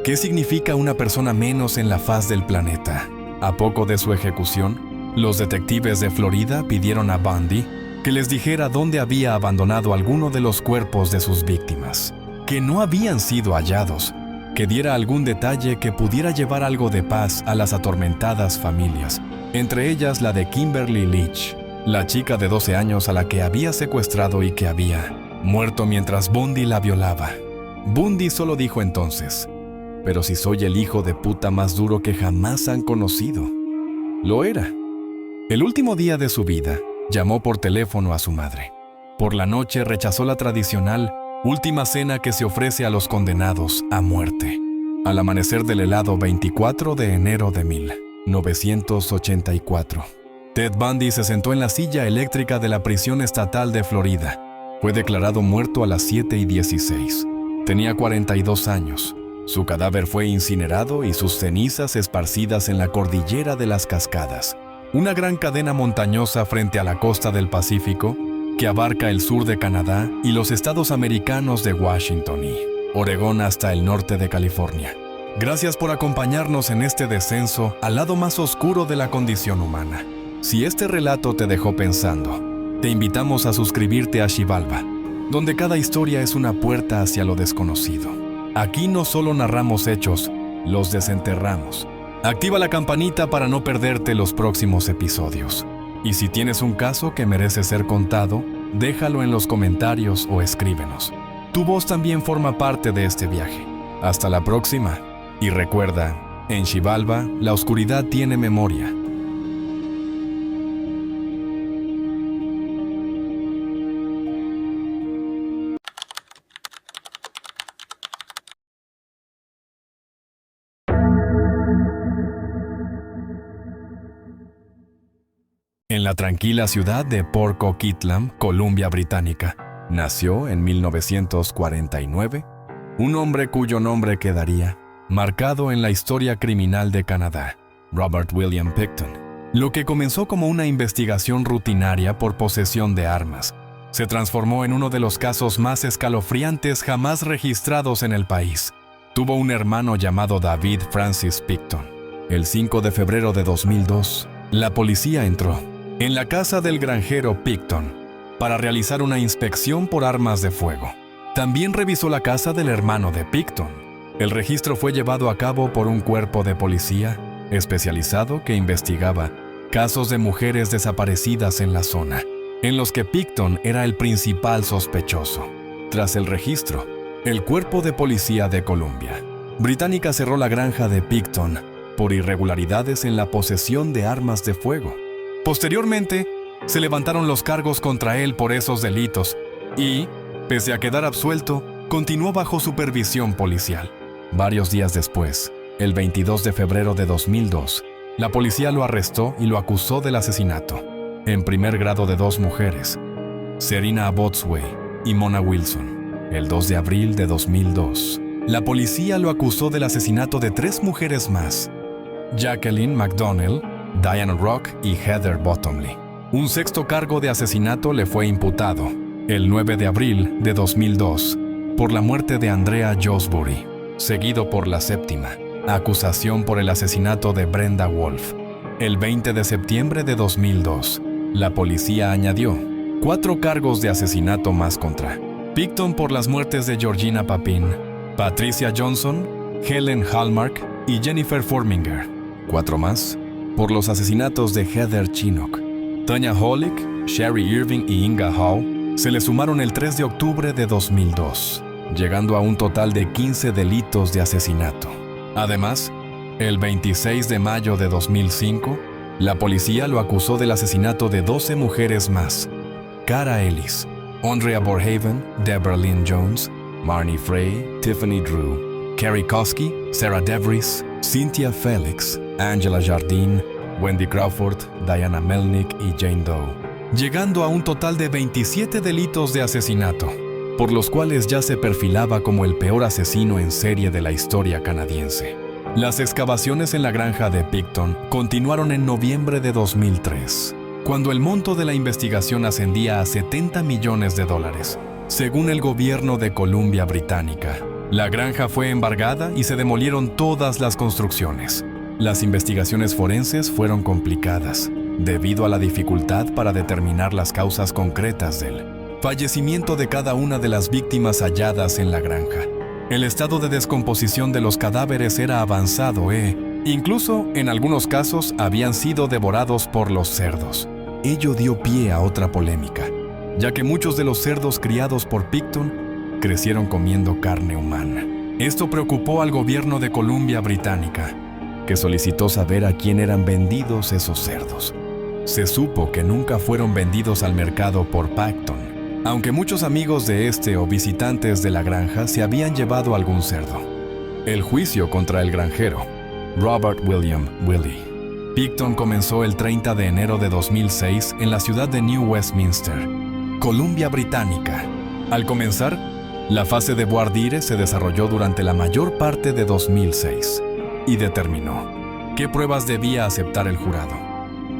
¿Qué significa una persona menos en la faz del planeta? A poco de su ejecución, los detectives de Florida pidieron a Bundy que les dijera dónde había abandonado alguno de los cuerpos de sus víctimas, que no habían sido hallados, que diera algún detalle que pudiera llevar algo de paz a las atormentadas familias, entre ellas la de Kimberly Leach, la chica de 12 años a la que había secuestrado y que había muerto mientras Bundy la violaba. Bundy solo dijo entonces, pero si soy el hijo de puta más duro que jamás han conocido. Lo era. El último día de su vida, llamó por teléfono a su madre. Por la noche rechazó la tradicional última cena que se ofrece a los condenados a muerte. Al amanecer del helado 24 de enero de 1984, Ted Bundy se sentó en la silla eléctrica de la prisión estatal de Florida. Fue declarado muerto a las 7:16. Tenía 42 años. Su cadáver fue incinerado y sus cenizas esparcidas en la cordillera de las Cascadas, una gran cadena montañosa frente a la costa del Pacífico que abarca el sur de Canadá y los estados americanos de Washington y Oregón hasta el norte de California. Gracias por acompañarnos en este descenso al lado más oscuro de la condición humana. Si este relato te dejó pensando, te invitamos a suscribirte a Xibalba, donde cada historia es una puerta hacia lo desconocido. Aquí no solo narramos hechos, los desenterramos. Activa la campanita para no perderte los próximos episodios. Y si tienes un caso que merece ser contado, déjalo en los comentarios o escríbenos. Tu voz también forma parte de este viaje. Hasta la próxima. Y recuerda, en Xibalba, la oscuridad tiene memoria. En la tranquila ciudad de Port Coquitlam, Columbia Británica, nació en 1949 un hombre cuyo nombre quedaría marcado en la historia criminal de Canadá, Robert William Pickton. Lo que comenzó como una investigación rutinaria por posesión de armas, se transformó en uno de los casos más escalofriantes jamás registrados en el país. Tuvo un hermano llamado David Francis Pickton. El 5 de febrero de 2002, la policía entró en la casa del granjero Pickton para realizar una inspección por armas de fuego. También revisó la casa del hermano de Pickton. El registro fue llevado a cabo por un cuerpo de policía especializado que investigaba casos de mujeres desaparecidas en la zona, en los que Pickton era el principal sospechoso. Tras el registro, el Cuerpo de Policía de Columbia Británica cerró la granja de Pickton por irregularidades en la posesión de armas de fuego. Posteriormente, se levantaron los cargos contra él por esos delitos y, pese a quedar absuelto, continuó bajo supervisión policial. Varios días después, el 22 de febrero de 2002, la policía lo arrestó y lo acusó del asesinato en primer grado de 2 mujeres, Serena Abotsway y Mona Wilson. El 2 de abril de 2002, la policía lo acusó del asesinato de 3 mujeres más, Jacqueline McDonnell, Diana Rock y Heather Bottomley. Un 6º cargo de asesinato le fue imputado, el 9 de abril de 2002, por la muerte de Andrea Josbury, seguido por la 7ª, acusación por el asesinato de Brenda Wolf. El 20 de septiembre de 2002, la policía añadió 4 cargos de asesinato más contra Pickton por las muertes de Georgina Papin, Patricia Johnson, Helen Hallmark y Jennifer Forminger. 4 más por los asesinatos de Heather Chinook. Tanya Holick, Sherry Irving y Inga Howe se le sumaron el 3 de octubre de 2002, llegando a un total de 15 delitos de asesinato. Además, el 26 de mayo de 2005, la policía lo acusó del asesinato de 12 mujeres más: Cara Ellis, Andrea Borhaven, Deborah Lynn Jones, Marnie Frey, Tiffany Drew, Carrie Koski, Sarah DeVries, Cynthia Felix, Angela Jardine, Wendy Crawford, Diana Melnick y Jane Doe, llegando a un total de 27 delitos de asesinato, por los cuales ya se perfilaba como el peor asesino en serie de la historia canadiense. Las excavaciones en la granja de Pickton continuaron en noviembre de 2003, cuando el monto de la investigación ascendía a $70 millones. Según el gobierno de Columbia Británica, la granja fue embargada y se demolieron todas las construcciones. Las investigaciones forenses fueron complicadas, debido a la dificultad para determinar las causas concretas del fallecimiento de cada una de las víctimas halladas en la granja. El estado de descomposición de los cadáveres era avanzado incluso, en algunos casos, habían sido devorados por los cerdos. Ello dio pie a otra polémica, ya que muchos de los cerdos criados por Pickton crecieron comiendo carne humana. Esto preocupó al gobierno de Columbia Británica, que solicitó saber a quién eran vendidos esos cerdos. Se supo que nunca fueron vendidos al mercado por Pickton, aunque muchos amigos de o visitantes de la granja se habían llevado algún cerdo. El juicio contra el granjero, Robert William Willie Pickton, comenzó el 30 de enero de 2006 en la ciudad de New Westminster, Columbia Británica. Al comenzar, la fase de voir dire se desarrolló durante la mayor parte de 2006 y determinó qué pruebas debía aceptar el jurado.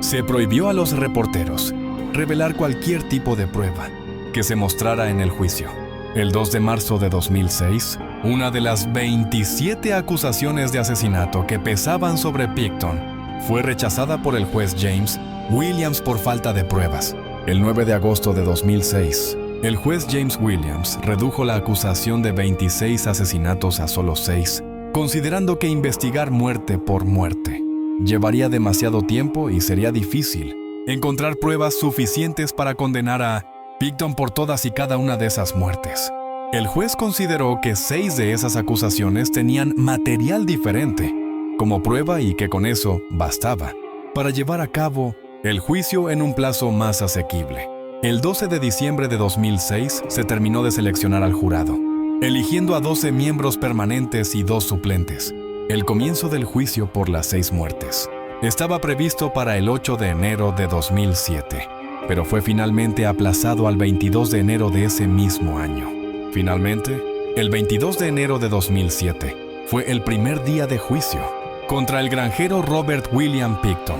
Se prohibió a los reporteros revelar cualquier tipo de prueba que se mostrara en el juicio. El 2 de marzo de 2006, una de las 27 acusaciones de asesinato que pesaban sobre Pickton fue rechazada por el juez James Williams por falta de pruebas. El 9 de agosto de 2006, el juez James Williams redujo la acusación de 26 asesinatos a solo 6, considerando que investigar muerte por muerte llevaría demasiado tiempo y sería difícil encontrar pruebas suficientes para condenar a Pickton por todas y cada una de esas muertes. El juez consideró que 6 de esas acusaciones tenían material diferente como prueba y que con eso bastaba para llevar a cabo el juicio en un plazo más asequible. El 12 de diciembre de 2006 se terminó de seleccionar al jurado, eligiendo a 12 miembros permanentes y 2 suplentes. El comienzo del juicio por las 6 muertes estaba previsto para el 8 de enero de 2007, pero fue finalmente aplazado al 22 de enero de ese mismo año. Finalmente, el 22 de enero de 2007 fue el primer día de juicio contra el granjero Robert William Pickton,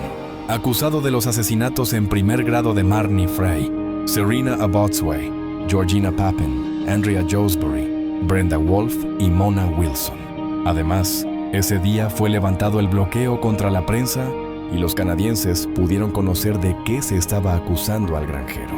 acusado de los asesinatos en primer grado de Marnie Frey, Serena Abotsway, Georgina Pappen, Andrea Josbury, Brenda Wolf y Mona Wilson. Además, ese día fue levantado el bloqueo contra la prensa y los canadienses pudieron conocer de qué se estaba acusando al granjero.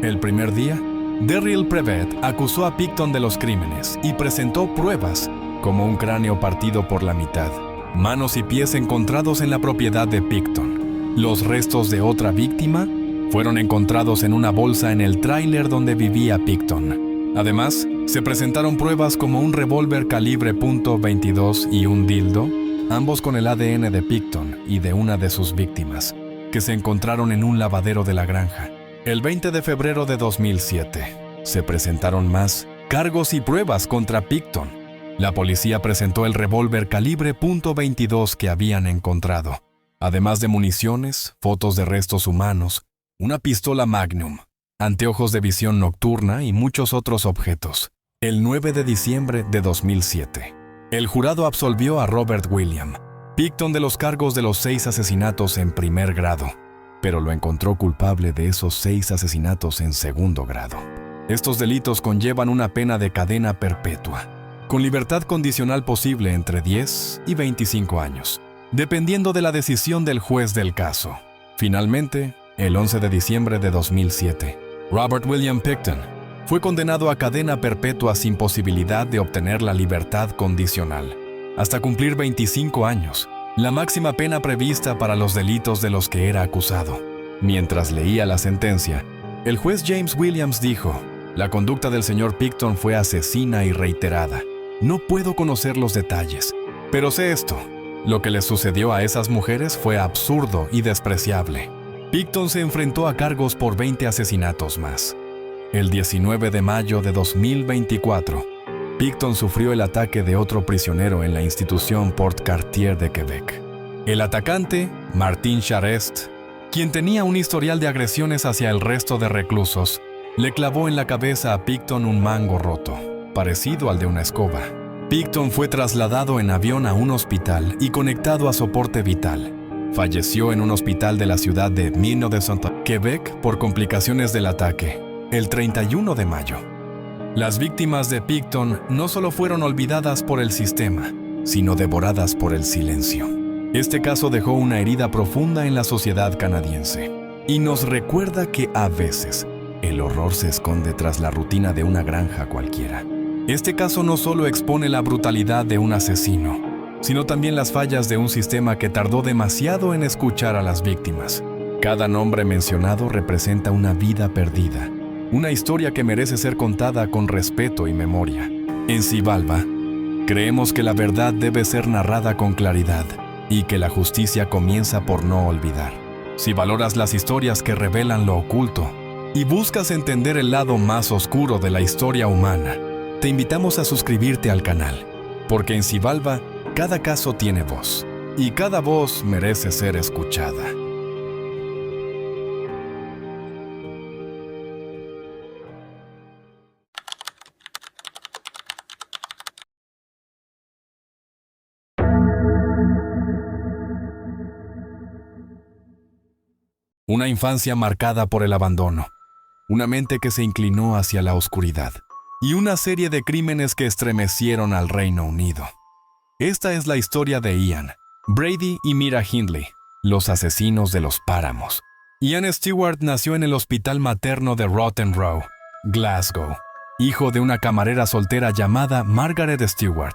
El primer día, Darryl Prevet acusó a Pickton de los crímenes y presentó pruebas como un cráneo partido por la mitad, manos y pies encontrados en la propiedad de Pickton. Los restos de otra víctima fueron encontrados en una bolsa en el tráiler donde vivía Pickton. Además, se presentaron pruebas como un revólver calibre .22 y un dildo, ambos con el ADN de Pickton y de una de sus víctimas, que se encontraron en un lavadero de la granja. El 20 de febrero de 2007, se presentaron más cargos y pruebas contra Pickton. La policía presentó el revólver calibre .22 que habían encontrado, además de municiones, fotos de restos humanos, una pistola Magnum, anteojos de visión nocturna y muchos otros objetos. El 9 de diciembre de 2007, el jurado absolvió a Robert William Pickton de los cargos de los 6 asesinatos en primer grado, pero lo encontró culpable de esos 6 asesinatos en segundo grado. Estos delitos conllevan una pena de cadena perpetua, con libertad condicional posible entre 10 y 25 años, dependiendo de la decisión del juez del caso. Finalmente, el 11 de diciembre de 2007, Robert William Pickton fue condenado a cadena perpetua sin posibilidad de obtener la libertad condicional, hasta cumplir 25 años, la máxima pena prevista para los delitos de los que era acusado. Mientras leía la sentencia, el juez James Williams dijo: «La conducta del señor Pickton fue asesina y reiterada. No puedo conocer los detalles, pero sé esto: lo que le sucedió a esas mujeres fue absurdo y despreciable». Pickton se enfrentó a cargos por 20 asesinatos más. El 19 de mayo de 2024, Pickton sufrió el ataque de otro prisionero en la institución Port Cartier de Quebec. El atacante, Martin Charest, quien tenía un historial de agresiones hacia el resto de reclusos, le clavó en la cabeza a Pickton un mango roto, parecido al de una escoba. Pickton fue trasladado en avión a un hospital y conectado a soporte vital. Falleció en un hospital de la ciudad de Minot-de-Saint, Quebec, por complicaciones del ataque, el 31 de mayo. Las víctimas de Pickton no solo fueron olvidadas por el sistema, sino devoradas por el silencio. Este caso dejó una herida profunda en la sociedad canadiense y nos recuerda que a veces el horror se esconde tras la rutina de una granja cualquiera. Este caso no solo expone la brutalidad de un asesino, sino también las fallas de un sistema que tardó demasiado en escuchar a las víctimas. Cada nombre mencionado representa una vida perdida, una historia que merece ser contada con respeto y memoria. En Xibalba, creemos que la verdad debe ser narrada con claridad y que la justicia comienza por no olvidar. Si valoras las historias que revelan lo oculto y buscas entender el lado más oscuro de la historia humana, te invitamos a suscribirte al canal, porque en Xibalba cada caso tiene voz y cada voz merece ser escuchada. Una infancia marcada por el abandono, una mente que se inclinó hacia la oscuridad, y una serie de crímenes que estremecieron al Reino Unido. Esta es la historia de Ian, Brady y Mira Hindley, los asesinos de los páramos. Ian Stewart nació en el hospital materno de Rotten Row, Glasgow, hijo de una camarera soltera llamada Margaret Stewart,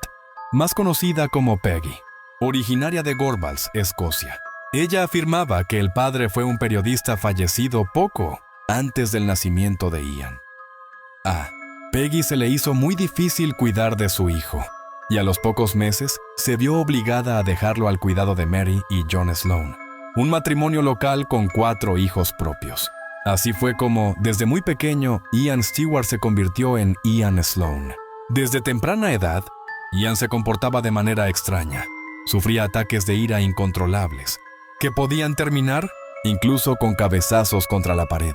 más conocida como Peggy, originaria de Gorbals, Escocia. Ella afirmaba que el padre fue un periodista fallecido poco antes del nacimiento de Ian. A Peggy se le hizo muy difícil cuidar de su hijo, y a los pocos meses se vio obligada a dejarlo al cuidado de Mary y John Sloan, un matrimonio local con 4 hijos propios. Así fue como, desde muy pequeño, Ian Stewart se convirtió en Ian Sloan. Desde temprana edad, Ian se comportaba de manera extraña. Sufría ataques de ira incontrolables, que podían terminar incluso con cabezazos contra la pared.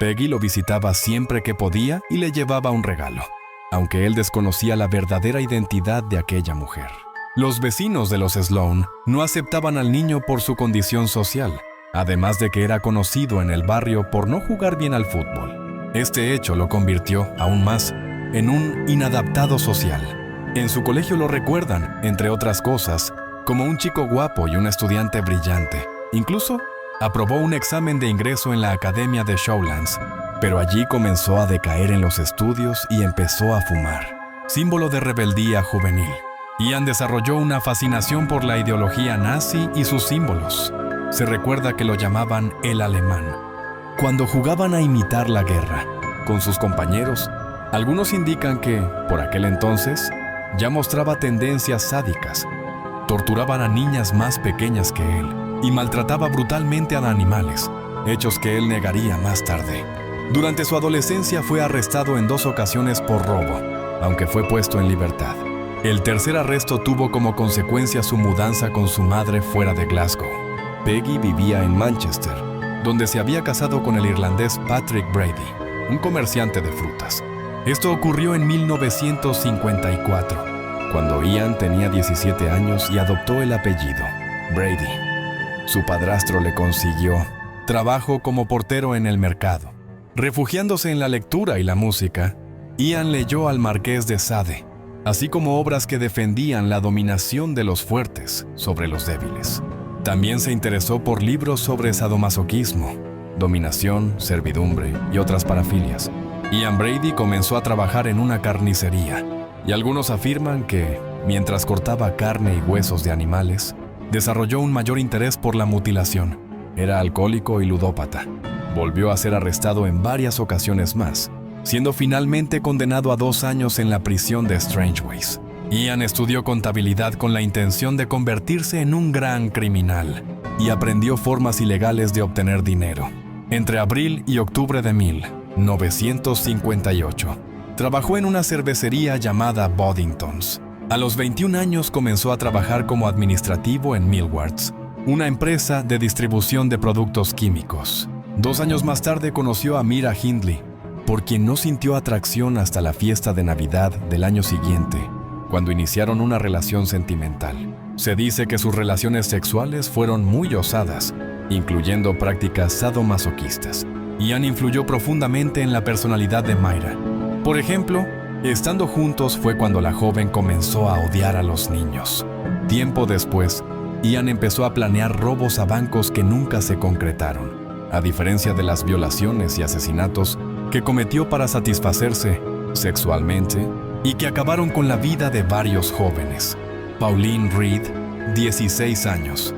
Peggy lo visitaba siempre que podía y le llevaba un regalo, aunque él desconocía la verdadera identidad de aquella mujer. Los vecinos de los Sloan no aceptaban al niño por su condición social, además de que era conocido en el barrio por no jugar bien al fútbol. Este hecho lo convirtió, aún más, en un inadaptado social. En su colegio lo recuerdan, entre otras cosas, como un chico guapo y un estudiante brillante. Incluso aprobó un examen de ingreso en la Academia de Showlands, pero allí comenzó a decaer en los estudios y empezó a fumar, símbolo de rebeldía juvenil. Ian desarrolló una fascinación por la ideología nazi y sus símbolos. Se recuerda que lo llamaban el alemán. Cuando jugaban a imitar la guerra con sus compañeros, algunos indican que, por aquel entonces, ya mostraba tendencias sádicas. Torturaban a niñas más pequeñas que él y maltrataba brutalmente a animales, hechos que él negaría más tarde. Durante su adolescencia fue arrestado en 2 ocasiones por robo, aunque fue puesto en libertad. El tercer arresto tuvo como consecuencia su mudanza con su madre fuera de Glasgow. Peggy vivía en Manchester, donde se había casado con el irlandés Patrick Brady, un comerciante de frutas. Esto ocurrió en 1954, cuando Ian tenía 17 años y adoptó el apellido Brady. Su padrastro le consiguió trabajo como portero en el mercado. Refugiándose en la lectura y la música, Ian leyó al Marqués de Sade, así como obras que defendían la dominación de los fuertes sobre los débiles. También se interesó por libros sobre sadomasoquismo, dominación, servidumbre y otras parafilias. Ian Brady comenzó a trabajar en una carnicería, y algunos afirman que, mientras cortaba carne y huesos de animales, desarrolló un mayor interés por la mutilación. Era alcohólico y ludópata. Volvió a ser arrestado en varias ocasiones más, siendo finalmente condenado a 2 años en la prisión de Strangeways. Ian estudió contabilidad con la intención de convertirse en un gran criminal y aprendió formas ilegales de obtener dinero. Entre abril y octubre de 1958, trabajó en una cervecería llamada Boddingtons. A los 21 años comenzó a trabajar como administrativo en Millwards, una empresa de distribución de productos químicos. 2 años más tarde conoció a Mira Hindley, por quien no sintió atracción hasta la fiesta de Navidad del año siguiente, cuando iniciaron una relación sentimental. Se dice que sus relaciones sexuales fueron muy osadas, incluyendo prácticas sadomasoquistas. Ian influyó profundamente en la personalidad de Myra. Por ejemplo, estando juntos fue cuando la joven comenzó a odiar a los niños. Tiempo después, Ian empezó a planear robos a bancos que nunca se concretaron, a diferencia de las violaciones y asesinatos que cometió para satisfacerse sexualmente y que acabaron con la vida de varios jóvenes. Pauline Reed, 16 años.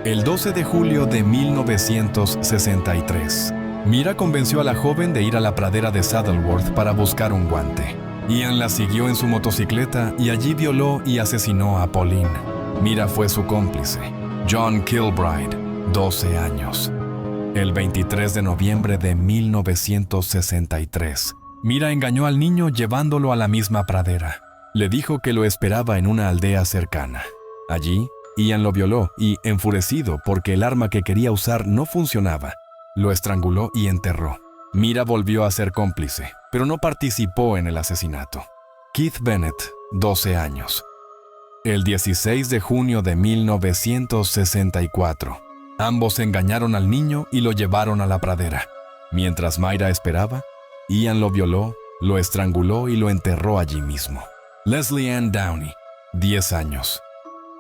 El 12 de julio de 1963, Mira convenció a la joven de ir a la pradera de Saddleworth para buscar un guante. Ian la siguió en su motocicleta y allí violó y asesinó a Pauline. Mira fue su cómplice, John Kilbride, 12 años. El 23 de noviembre de 1963, Mira engañó al niño llevándolo a la misma pradera. Le dijo que lo esperaba en una aldea cercana. Allí, Ian lo violó y, enfurecido porque el arma que quería usar no funcionaba, lo estranguló y enterró. Mira volvió a ser cómplice, pero no participó en el asesinato. Keith Bennett, 12 años. El 16 de junio de 1964, ambos engañaron al niño y lo llevaron a la pradera. Mientras Myra esperaba, Ian lo violó, lo estranguló y lo enterró allí mismo. Leslie Ann Downey, 10 años.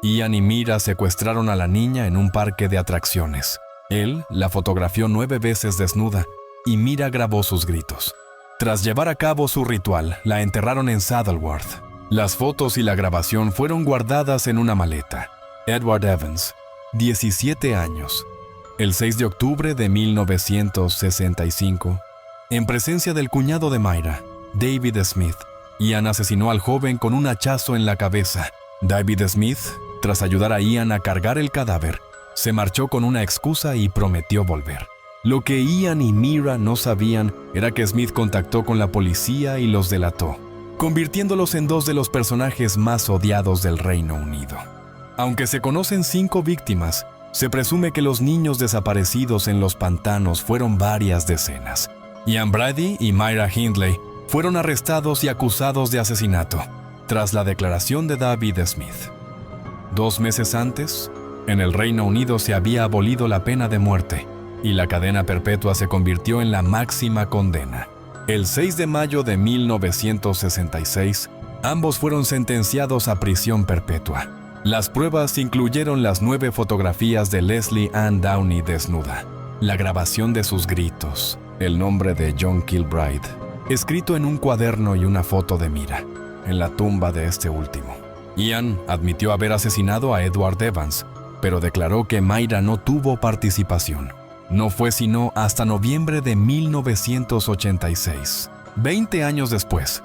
Ian y Mira secuestraron a la niña en un parque de atracciones. Él la fotografió 9 veces desnuda y Mira grabó sus gritos. Tras llevar a cabo su ritual, la enterraron en Saddleworth. Las fotos y la grabación fueron guardadas en una maleta. Edward Evans, 17 años. El 6 de octubre de 1965, en presencia del cuñado de Myra, David Smith, Ian asesinó al joven con un hachazo en la cabeza. David Smith, tras ayudar a Ian a cargar el cadáver, se marchó con una excusa y prometió volver. Lo que Ian y Mira no sabían era que Smith contactó con la policía y los delató, convirtiéndolos en 2 de los personajes más odiados del Reino Unido. Aunque se conocen 5 víctimas, se presume que los niños desaparecidos en los pantanos fueron varias decenas. Ian Brady y Myra Hindley fueron arrestados y acusados de asesinato, tras la declaración de David Smith. 2 meses antes, en el Reino Unido se había abolido la pena de muerte, y la cadena perpetua se convirtió en la máxima condena. El 6 de mayo de 1966, ambos fueron sentenciados a prisión perpetua. Las pruebas incluyeron las 9 fotografías de Leslie Ann Downey desnuda, la grabación de sus gritos, el nombre de John Kilbride, escrito en un cuaderno y una foto de Mira, en la tumba de este último. Ian admitió haber asesinado a Edward Evans, pero declaró que Myra no tuvo participación. No fue sino hasta noviembre de 1986, 20 años después,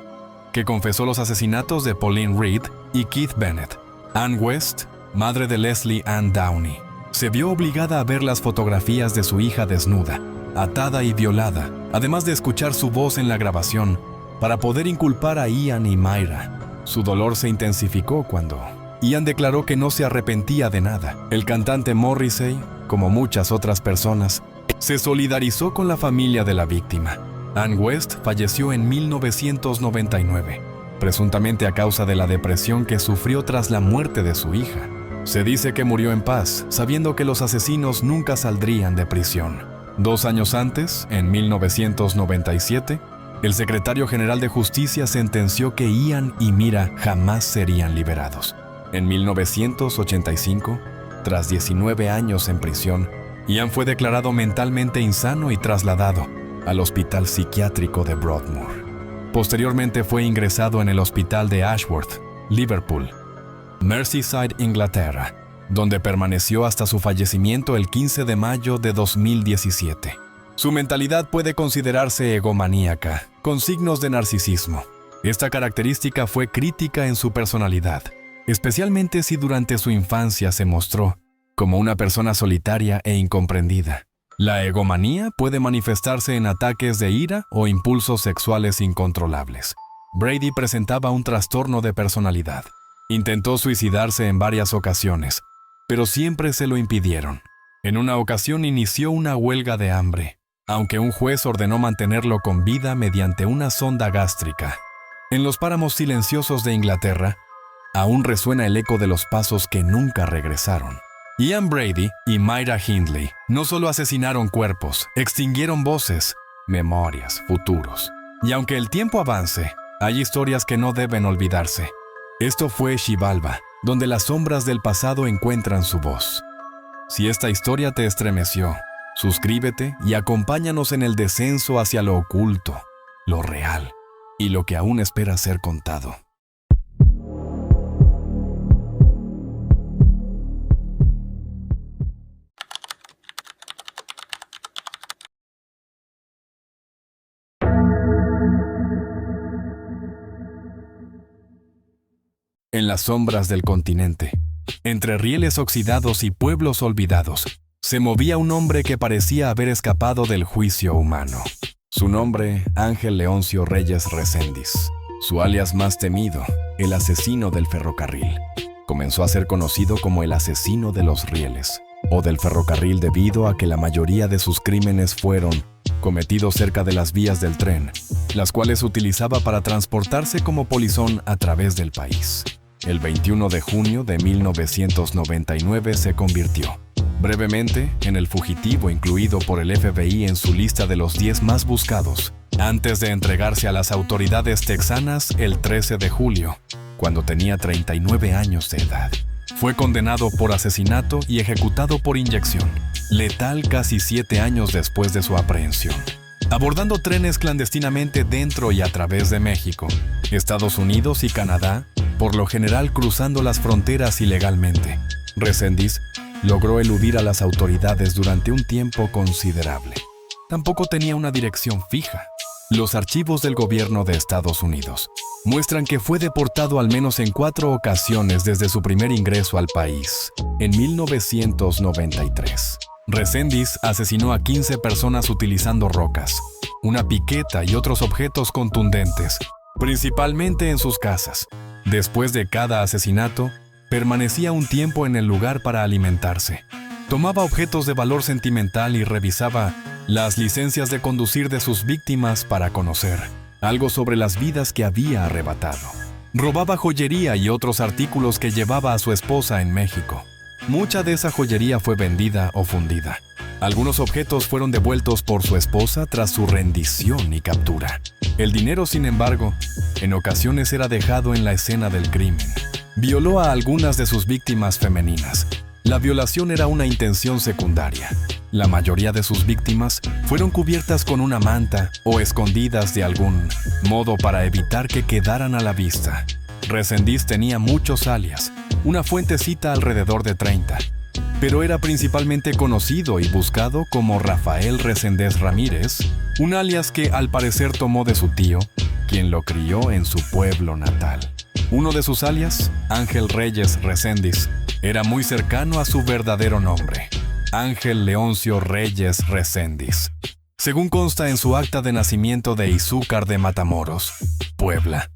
que confesó los asesinatos de Pauline Reed y Keith Bennett. Ann West, madre de Leslie Ann Downey, se vio obligada a ver las fotografías de su hija desnuda, atada y violada, además de escuchar su voz en la grabación, para poder inculpar a Ian y Myra. Su dolor se intensificó cuando Ian declaró que no se arrepentía de nada. El cantante Morrissey, como muchas otras personas, se solidarizó con la familia de la víctima. Ann West falleció en 1999, presuntamente a causa de la depresión que sufrió tras la muerte de su hija. Se dice que murió en paz, sabiendo que los asesinos nunca saldrían de prisión. 2 años antes, en 1997, el secretario general de Justicia sentenció que Ian y Mira jamás serían liberados. En 1985, tras 19 años en prisión, Ian fue declarado mentalmente insano y trasladado al Hospital Psiquiátrico de Broadmoor. Posteriormente fue ingresado en el Hospital de Ashworth, Liverpool, Merseyside, Inglaterra, donde permaneció hasta su fallecimiento el 15 de mayo de 2017. Su mentalidad puede considerarse egomaníaca, con signos de narcisismo. Esta característica fue crítica en su personalidad, especialmente si durante su infancia se mostró como una persona solitaria e incomprendida. La egomanía puede manifestarse en ataques de ira o impulsos sexuales incontrolables. Brady presentaba un trastorno de personalidad. Intentó suicidarse en varias ocasiones, pero siempre se lo impidieron. En una ocasión inició una huelga de hambre, aunque un juez ordenó mantenerlo con vida mediante una sonda gástrica. En los páramos silenciosos de Inglaterra, aún resuena el eco de los pasos que nunca regresaron. Ian Brady y Myra Hindley no solo asesinaron cuerpos, extinguieron voces, memorias, futuros. Y aunque el tiempo avance, hay historias que no deben olvidarse. Esto fue Xibalba, donde las sombras del pasado encuentran su voz. Si esta historia te estremeció, suscríbete y acompáñanos en el descenso hacia lo oculto, lo real y lo que aún espera ser contado. En las sombras del continente, entre rieles oxidados y pueblos olvidados, se movía un hombre que parecía haber escapado del juicio humano. Su nombre, Ángel Leoncio Reyes Reséndiz. Su alias más temido, el asesino del ferrocarril. Comenzó a ser conocido como el asesino de los rieles, o del ferrocarril debido a que la mayoría de sus crímenes fueron cometidos cerca de las vías del tren, las cuales utilizaba para transportarse como polizón a través del país. El 21 de junio de 1999 se convirtió Brevemente, en el fugitivo incluido por el FBI en su lista de los 10 más buscados, antes de entregarse a las autoridades texanas el 13 de julio, cuando tenía 39 años de edad. Fue condenado por asesinato y ejecutado por inyección, letal casi 7 años después de su aprehensión. Abordando trenes clandestinamente dentro y a través de México, Estados Unidos y Canadá, por lo general cruzando las fronteras ilegalmente, Reséndiz logró eludir a las autoridades durante un tiempo considerable. Tampoco tenía una dirección fija. Los archivos del gobierno de Estados Unidos muestran que fue deportado al menos en 4 ocasiones desde su primer ingreso al país, en 1993. Reséndiz asesinó a 15 personas utilizando rocas, una piqueta y otros objetos contundentes, principalmente en sus casas. Después de cada asesinato, permanecía un tiempo en el lugar para alimentarse. Tomaba objetos de valor sentimental y revisaba las licencias de conducir de sus víctimas para conocer algo sobre las vidas que había arrebatado. Robaba joyería y otros artículos que llevaba a su esposa en México. Mucha de esa joyería fue vendida o fundida. Algunos objetos fueron devueltos por su esposa tras su rendición y captura. El dinero, sin embargo, en ocasiones era dejado en la escena del crimen. Violó a algunas de sus víctimas femeninas. La violación era una intención secundaria. La mayoría de sus víctimas fueron cubiertas con una manta o escondidas de algún modo para evitar que quedaran a la vista. Reséndiz tenía muchos alias, una fuente cita alrededor de 30, pero era principalmente conocido y buscado como Rafael Reséndiz Ramírez, un alias que al parecer tomó de su tío, quien lo crió en su pueblo natal. Uno de sus alias, Ángel Reyes Reséndiz, era muy cercano a su verdadero nombre, Ángel Leoncio Reyes Reséndiz, según consta en su acta de nacimiento de Izúcar de Matamoros, Puebla,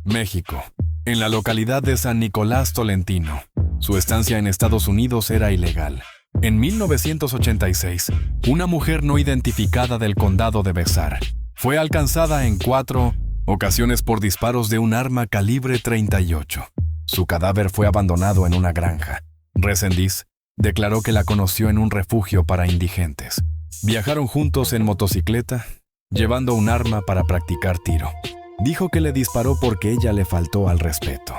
México, en la localidad de San Nicolás Tolentino. Su estancia en Estados Unidos era ilegal. En 1986, una mujer no identificada del condado de Besar fue alcanzada en 4 ocasiones por disparos de un arma calibre 38. Su cadáver fue abandonado en una granja. Reséndiz declaró que la conoció en un refugio para indigentes. Viajaron juntos en motocicleta, llevando un arma para practicar tiro. Dijo que le disparó porque ella le faltó al respeto.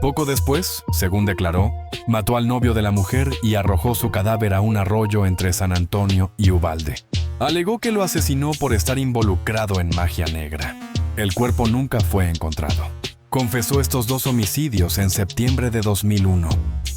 Poco después, según declaró, mató al novio de la mujer y arrojó su cadáver a un arroyo entre San Antonio y Uvalde. Alegó que lo asesinó por estar involucrado en magia negra. El cuerpo nunca fue encontrado. Confesó estos 2 homicidios en septiembre de 2001,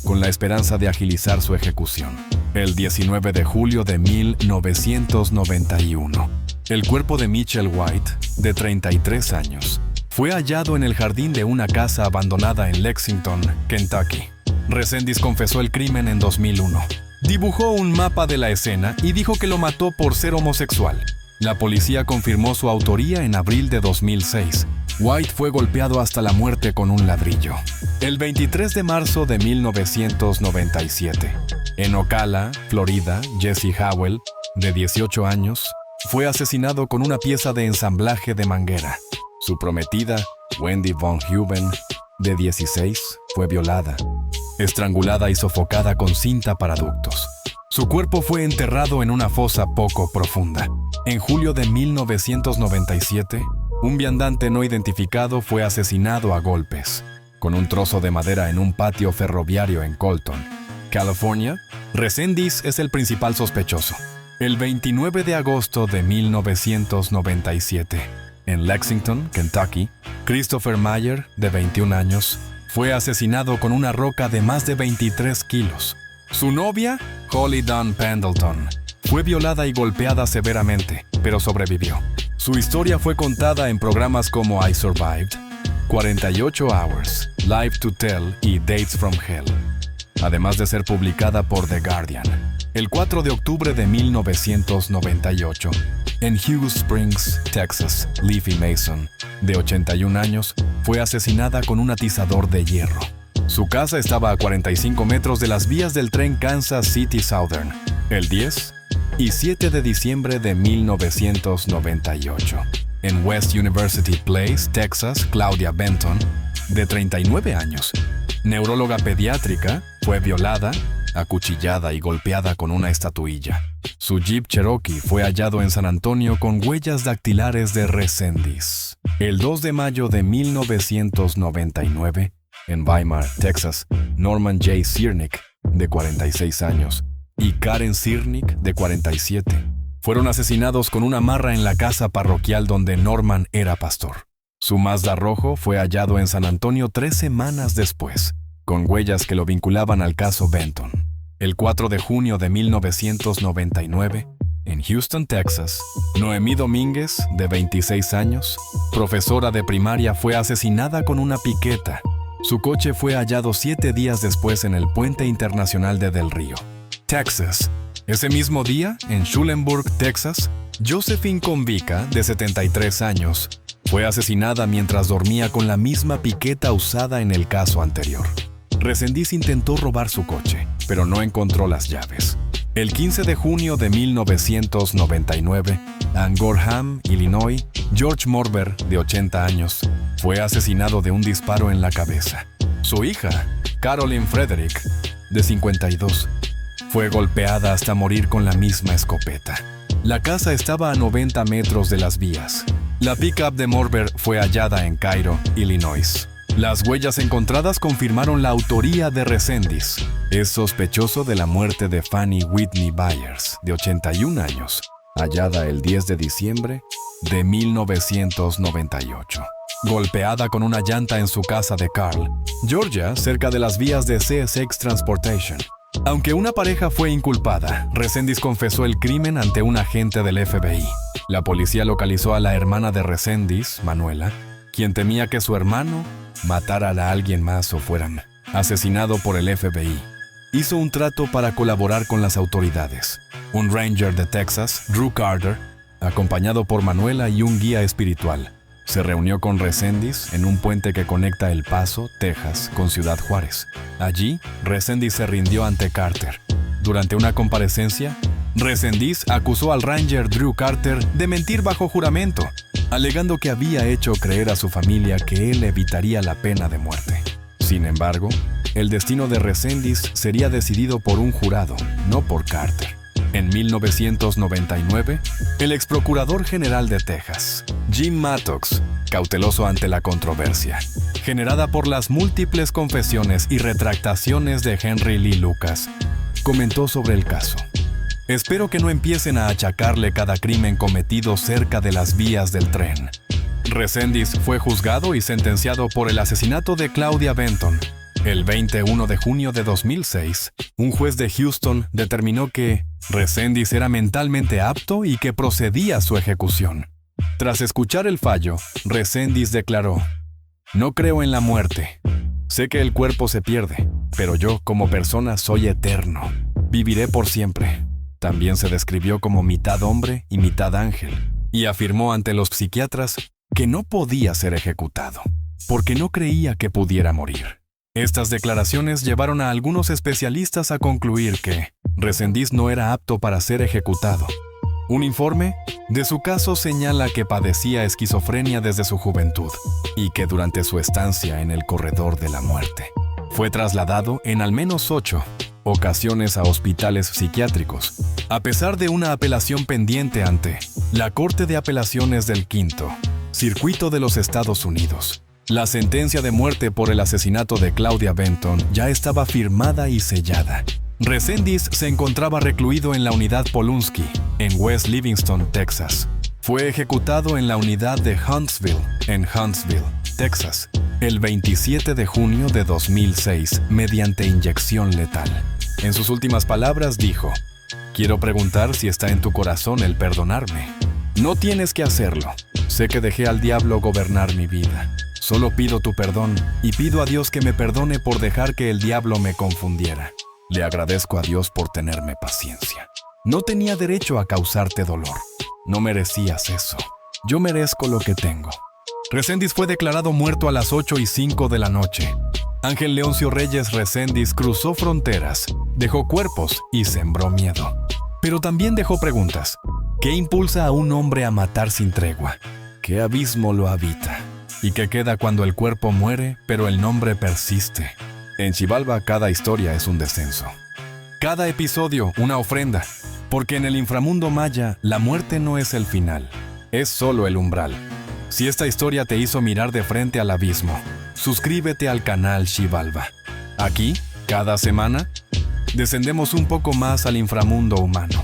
con la esperanza de agilizar su ejecución. El 19 de julio de 1991, el cuerpo de Mitchell White, de 33 años, fue hallado en el jardín de una casa abandonada en Lexington, Kentucky. Reséndiz confesó el crimen en 2001. Dibujó un mapa de la escena y dijo que lo mató por ser homosexual. La policía confirmó su autoría en abril de 2006. White fue golpeado hasta la muerte con un ladrillo. El 23 de marzo de 1997, en Ocala, Florida, Jesse Howell, de 18 años, fue asesinado con una pieza de ensamblaje de manguera. Su prometida, Wendy Von Huben, de 16, fue violada, estrangulada y sofocada con cinta para ductos. Su cuerpo fue enterrado en una fosa poco profunda. En julio de 1997, un viandante no identificado fue asesinado a golpes, con un trozo de madera en un patio ferroviario en Colton, California. Reséndiz es el principal sospechoso. El 29 de agosto de 1997, en Lexington, Kentucky, Christopher Mayer, de 21 años, fue asesinado con una roca de más de 23 kilos. Su novia, Holly Dawn Pendleton, fue violada y golpeada severamente, pero sobrevivió. Su historia fue contada en programas como I Survived, 48 Hours, Live to Tell y Dates from Hell, además de ser publicada por The Guardian. El 4 de octubre de 1998, en Hughes Springs, Texas, Leafy Mason, de 81 años, fue asesinada con un atizador de hierro. Su casa estaba a 45 metros de las vías del tren Kansas City Southern. El 10 y 7 de diciembre de 1998, en West University Place, Texas, Claudia Benton, de 39 años, neuróloga pediátrica, fue violada, acuchillada y golpeada con una estatuilla. Su Jeep Cherokee fue hallado en San Antonio con huellas dactilares de Reséndiz. El 2 de mayo de 1999, en Weimar, Texas, Norman J. Sirnick, de 46 años, y Karen Sirnick, de 47, fueron asesinados con una marra en la casa parroquial donde Norman era pastor. Su Mazda rojo fue hallado en San Antonio 3 semanas después, con huellas que lo vinculaban al caso Benton. El 4 de junio de 1999, en Houston, Texas, Noemí Domínguez, de 26 años, profesora de primaria, fue asesinada con una piqueta. Su coche fue hallado 7 días después en el Puente Internacional de Del Río, Texas. Ese mismo día, en Schulenburg, Texas, Josephine Convica, de 73 años, fue asesinada mientras dormía con la misma piqueta usada en el caso anterior. Reséndiz intentó robar su coche, pero no encontró las llaves. El 15 de junio de 1999, en Gorham, Illinois, George Morber, de 80 años, fue asesinado de un disparo en la cabeza. Su hija, Carolyn Frederick, de 52, fue golpeada hasta morir con la misma escopeta. La casa estaba a 90 metros de las vías. La pick-up de Morber fue hallada en Cairo, Illinois. Las huellas encontradas confirmaron la autoría de Reséndiz. Es sospechoso de la muerte de Fanny Whitney Byers, de 81 años, hallada el 10 de diciembre de 1998. Golpeada con una llanta en su casa de Carl, Georgia, cerca de las vías de CSX Transportation. Aunque una pareja fue inculpada, Reséndiz confesó el crimen ante un agente del FBI. La policía localizó a la hermana de Reséndiz, Manuela, quien temía que su hermano matara a alguien más o fueran asesinado por el FBI. Hizo un trato para colaborar con las autoridades. Un ranger de Texas, Drew Carter, acompañado por Manuela y un guía espiritual, se reunió con Reséndiz en un puente que conecta El Paso, Texas, con Ciudad Juárez. Allí, Reséndiz se rindió ante Carter. Durante una comparecencia, Reséndiz acusó al ranger Drew Carter de mentir bajo juramento, alegando que había hecho creer a su familia que él evitaría la pena de muerte. Sin embargo, el destino de Reséndiz sería decidido por un jurado, no por Carter. En 1999, el exprocurador general de Texas, Jim Mattox, cauteloso ante la controversia generada por las múltiples confesiones y retractaciones de Henry Lee Lucas, comentó sobre el caso: espero que no empiecen a achacarle cada crimen cometido cerca de las vías del tren. Reséndiz fue juzgado y sentenciado por el asesinato de Claudia Benton. El 21 de junio de 2006, un juez de Houston determinó que Reséndiz era mentalmente apto y que procedía a su ejecución. Tras escuchar el fallo, Reséndiz declaró: no creo en la muerte. Sé que el cuerpo se pierde, pero yo, como persona, soy eterno. Viviré por siempre. También se describió como mitad hombre y mitad ángel, y afirmó ante los psiquiatras que no podía ser ejecutado, porque no creía que pudiera morir. Estas declaraciones llevaron a algunos especialistas a concluir que Reséndiz no era apto para ser ejecutado. Un informe de su caso señala que padecía esquizofrenia desde su juventud y que durante su estancia en el corredor de la muerte fue trasladado en al menos 8 ocasiones a hospitales psiquiátricos, a pesar de una apelación pendiente ante la Corte de Apelaciones del Quinto Circuito de los Estados Unidos. La sentencia de muerte por el asesinato de Claudia Benton ya estaba firmada y sellada. Reséndiz se encontraba recluido en la unidad Polunsky, en West Livingston, Texas. Fue ejecutado en la unidad de Huntsville, en Huntsville, Texas, el 27 de junio de 2006, mediante inyección letal. En sus últimas palabras dijo: quiero preguntar si está en tu corazón el perdonarme. No tienes que hacerlo. Sé que dejé al diablo gobernar mi vida. Solo pido tu perdón y pido a Dios que me perdone por dejar que el diablo me confundiera. Le agradezco a Dios por tenerme paciencia. No tenía derecho a causarte dolor. No merecías eso. Yo merezco lo que tengo. Reséndiz fue declarado muerto a las 8:05 de la noche. Ángel Leoncio Reyes Reséndiz cruzó fronteras, dejó cuerpos y sembró miedo. Pero también dejó preguntas. ¿Qué impulsa a un hombre a matar sin tregua? ¿Qué abismo lo habita? ¿Y qué queda cuando el cuerpo muere, pero el nombre persiste? En Xibalba cada historia es un descenso. Cada episodio una ofrenda, porque en el inframundo maya la muerte no es el final, es solo el umbral. Si esta historia te hizo mirar de frente al abismo, suscríbete al canal Xibalba. Aquí, cada semana, descendemos un poco más al inframundo humano.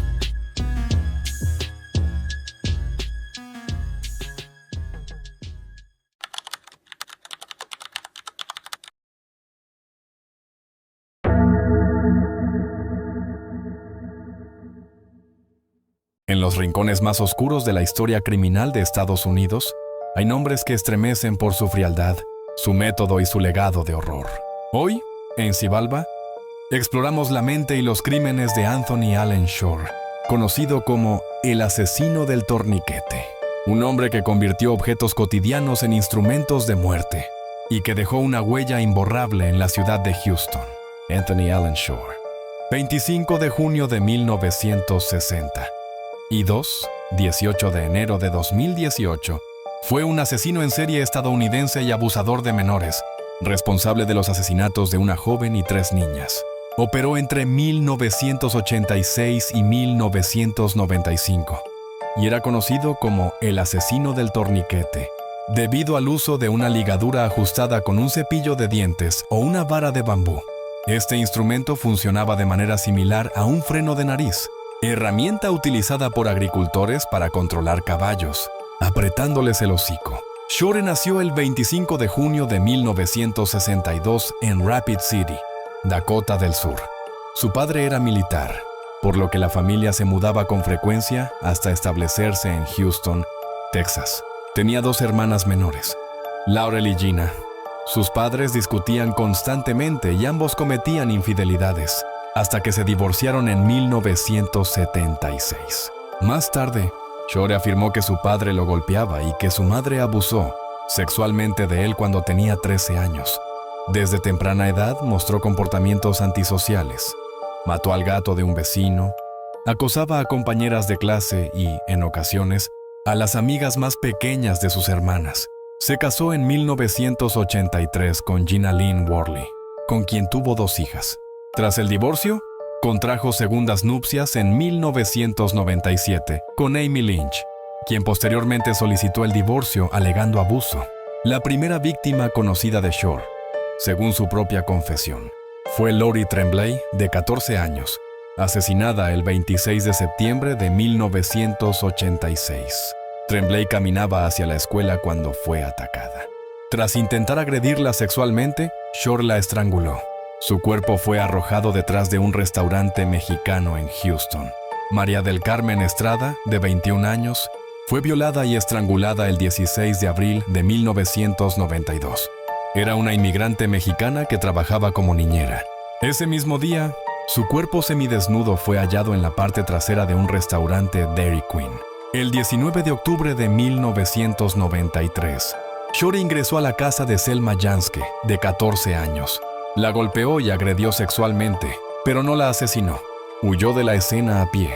En los rincones más oscuros de la historia criminal de Estados Unidos, hay nombres que estremecen por su frialdad, su método y su legado de horror. Hoy, en Xibalba, exploramos la mente y los crímenes de Anthony Allen Shore, conocido como el asesino del torniquete. Un hombre que convirtió objetos cotidianos en instrumentos de muerte y que dejó una huella imborrable en la ciudad de Houston. Anthony Allen Shore, 25 de junio de 1960. Y 18 de enero de 2018, fue un asesino en serie estadounidense y abusador de menores, responsable de los asesinatos de una joven y 3 niñas. Operó entre 1986 y 1995 y era conocido como el asesino del torniquete, debido al uso de una ligadura ajustada con un cepillo de dientes o una vara de bambú. Este instrumento funcionaba de manera similar a un freno de nariz, herramienta utilizada por agricultores para controlar caballos, apretándoles el hocico. Shore nació el 25 de junio de 1962 en Rapid City, Dakota del Sur. Su padre era militar, por lo que la familia se mudaba con frecuencia hasta establecerse en Houston, Texas. Tenía 2 hermanas menores, Laurel y Gina. Sus padres discutían constantemente y ambos cometían infidelidades, hasta que se divorciaron en 1976. Más tarde, Shore afirmó que su padre lo golpeaba y que su madre abusó sexualmente de él cuando tenía 13 años. Desde temprana edad mostró comportamientos antisociales. Mató al gato de un vecino, acosaba a compañeras de clase y, en ocasiones, a las amigas más pequeñas de sus hermanas. Se casó en 1983 con Gina Lynn Worley, con quien tuvo 2 hijas. Tras el divorcio, contrajo segundas nupcias en 1997 con Amy Lynch, quien posteriormente solicitó el divorcio alegando abuso. La primera víctima conocida de Shore, según su propia confesión, fue Lori Tremblay, de 14 años, asesinada el 26 de septiembre de 1986. Tremblay caminaba hacia la escuela cuando fue atacada. Tras intentar agredirla sexualmente, Shore la estranguló. Su cuerpo fue arrojado detrás de un restaurante mexicano en Houston. María del Carmen Estrada, de 21 años, fue violada y estrangulada el 16 de abril de 1992. Era una inmigrante mexicana que trabajaba como niñera. Ese mismo día, su cuerpo semidesnudo fue hallado en la parte trasera de un restaurante Dairy Queen. El 19 de octubre de 1993, Shore ingresó a la casa de Selma Janske, de 14 años. La golpeó y agredió sexualmente, pero no la asesinó. Huyó de la escena a pie.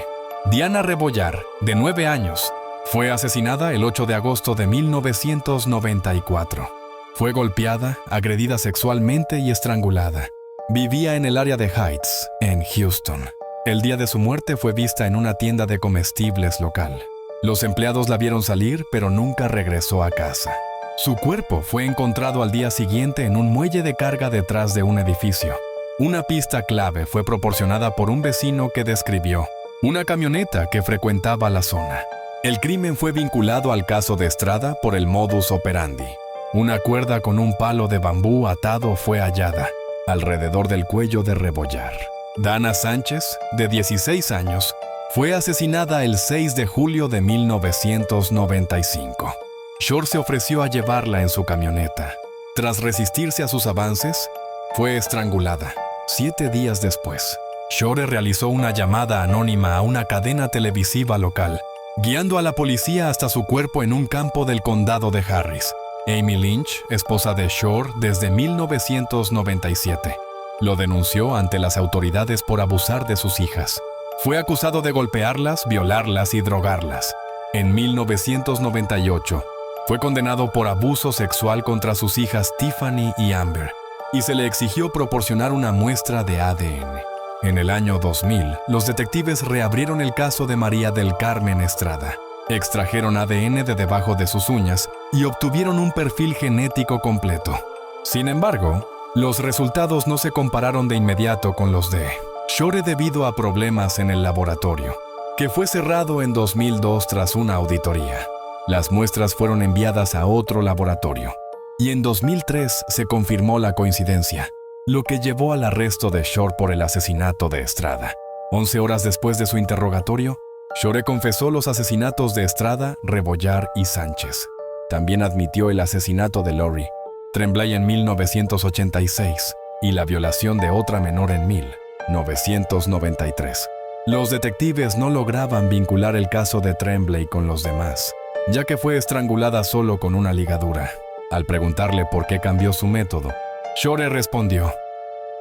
Diana Rebollar, de 9 años, fue asesinada el 8 de agosto de 1994. Fue golpeada, agredida sexualmente y estrangulada. Vivía en el área de Heights, en Houston. El día de su muerte fue vista en una tienda de comestibles local. Los empleados la vieron salir, pero nunca regresó a casa. Su cuerpo fue encontrado al día siguiente en un muelle de carga detrás de un edificio. Una pista clave fue proporcionada por un vecino que describió una camioneta que frecuentaba la zona. El crimen fue vinculado al caso de Estrada por el modus operandi. Una cuerda con un palo de bambú atado fue hallada alrededor del cuello de Rebollar. Dana Sánchez, de 16 años, fue asesinada el 6 de julio de 1995. Shore se ofreció a llevarla en su camioneta. Tras resistirse a sus avances, fue estrangulada. 7 días después, Shore realizó una llamada anónima a una cadena televisiva local, guiando a la policía hasta su cuerpo en un campo del condado de Harris. Amy Lynch, esposa de Shore desde 1997, lo denunció ante las autoridades por abusar de sus hijas. Fue acusado de golpearlas, violarlas y drogarlas. En 1998, fue condenado por abuso sexual contra sus hijas Tiffany y Amber, y se le exigió proporcionar una muestra de ADN. En el año 2000, los detectives reabrieron el caso de María del Carmen Estrada. Extrajeron ADN de debajo de sus uñas y obtuvieron un perfil genético completo. Sin embargo, los resultados no se compararon de inmediato con los de Shore debido a problemas en el laboratorio, que fue cerrado en 2002 tras una auditoría. Las muestras fueron enviadas a otro laboratorio, y en 2003 se confirmó la coincidencia, lo que llevó al arresto de Shore por el asesinato de Estrada. 11 horas después de su interrogatorio, Shore confesó los asesinatos de Estrada, Rebollar y Sánchez. También admitió el asesinato de Lori Tremblay en 1986 y la violación de otra menor en 1993. Los detectives no lograban vincular el caso de Tremblay con los demás, ya que fue estrangulada solo con una ligadura. Al preguntarle por qué cambió su método, Shore respondió: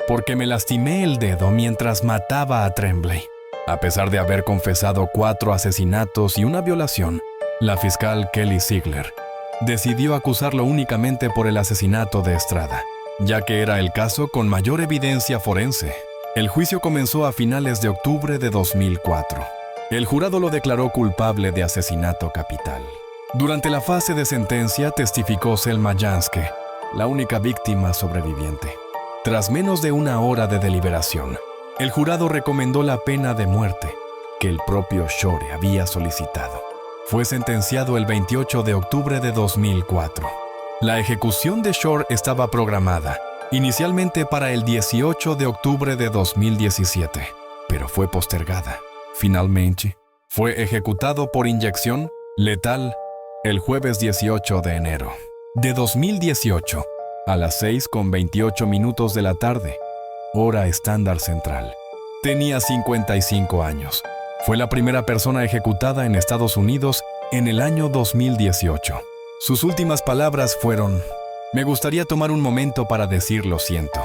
«Porque me lastimé el dedo mientras mataba a Tremblay». A pesar de haber confesado 4 asesinatos y una violación, la fiscal Kelly Ziegler decidió acusarlo únicamente por el asesinato de Estrada, ya que era el caso con mayor evidencia forense. El juicio comenzó a finales de octubre de 2004. El jurado lo declaró culpable de asesinato capital. Durante la fase de sentencia testificó Selma Janske, la única víctima sobreviviente. Tras menos de una hora de deliberación, el jurado recomendó la pena de muerte, que el propio Shore había solicitado. Fue sentenciado el 28 de octubre de 2004. La ejecución de Shore estaba programada inicialmente para el 18 de octubre de 2017, pero fue postergada. Finalmente, fue ejecutado por inyección letal el jueves 18 de enero de 2018 a las 6:28 de la tarde, hora estándar central. Tenía 55 años. Fue la primera persona ejecutada en Estados Unidos en el año 2018. Sus últimas palabras fueron: «Me gustaría tomar un momento para decir lo siento.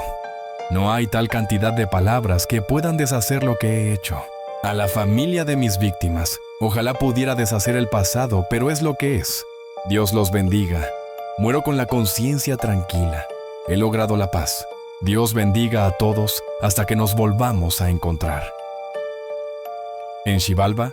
No hay tal cantidad de palabras que puedan deshacer lo que he hecho. A la familia de mis víctimas, ojalá pudiera deshacer el pasado, pero es lo que es. Dios los bendiga. Muero con la conciencia tranquila. He logrado la paz. Dios bendiga a todos hasta que nos volvamos a encontrar». En Xibalba,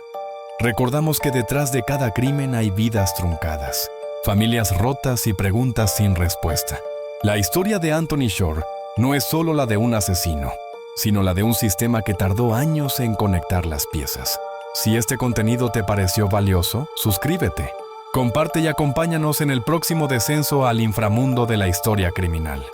recordamos que detrás de cada crimen hay vidas truncadas, familias rotas y preguntas sin respuesta. La historia de Anthony Shore no es solo la de un asesino, sino la de un sistema que tardó años en conectar las piezas. Si este contenido te pareció valioso, suscríbete, comparte y acompáñanos en el próximo descenso al inframundo de la historia criminal.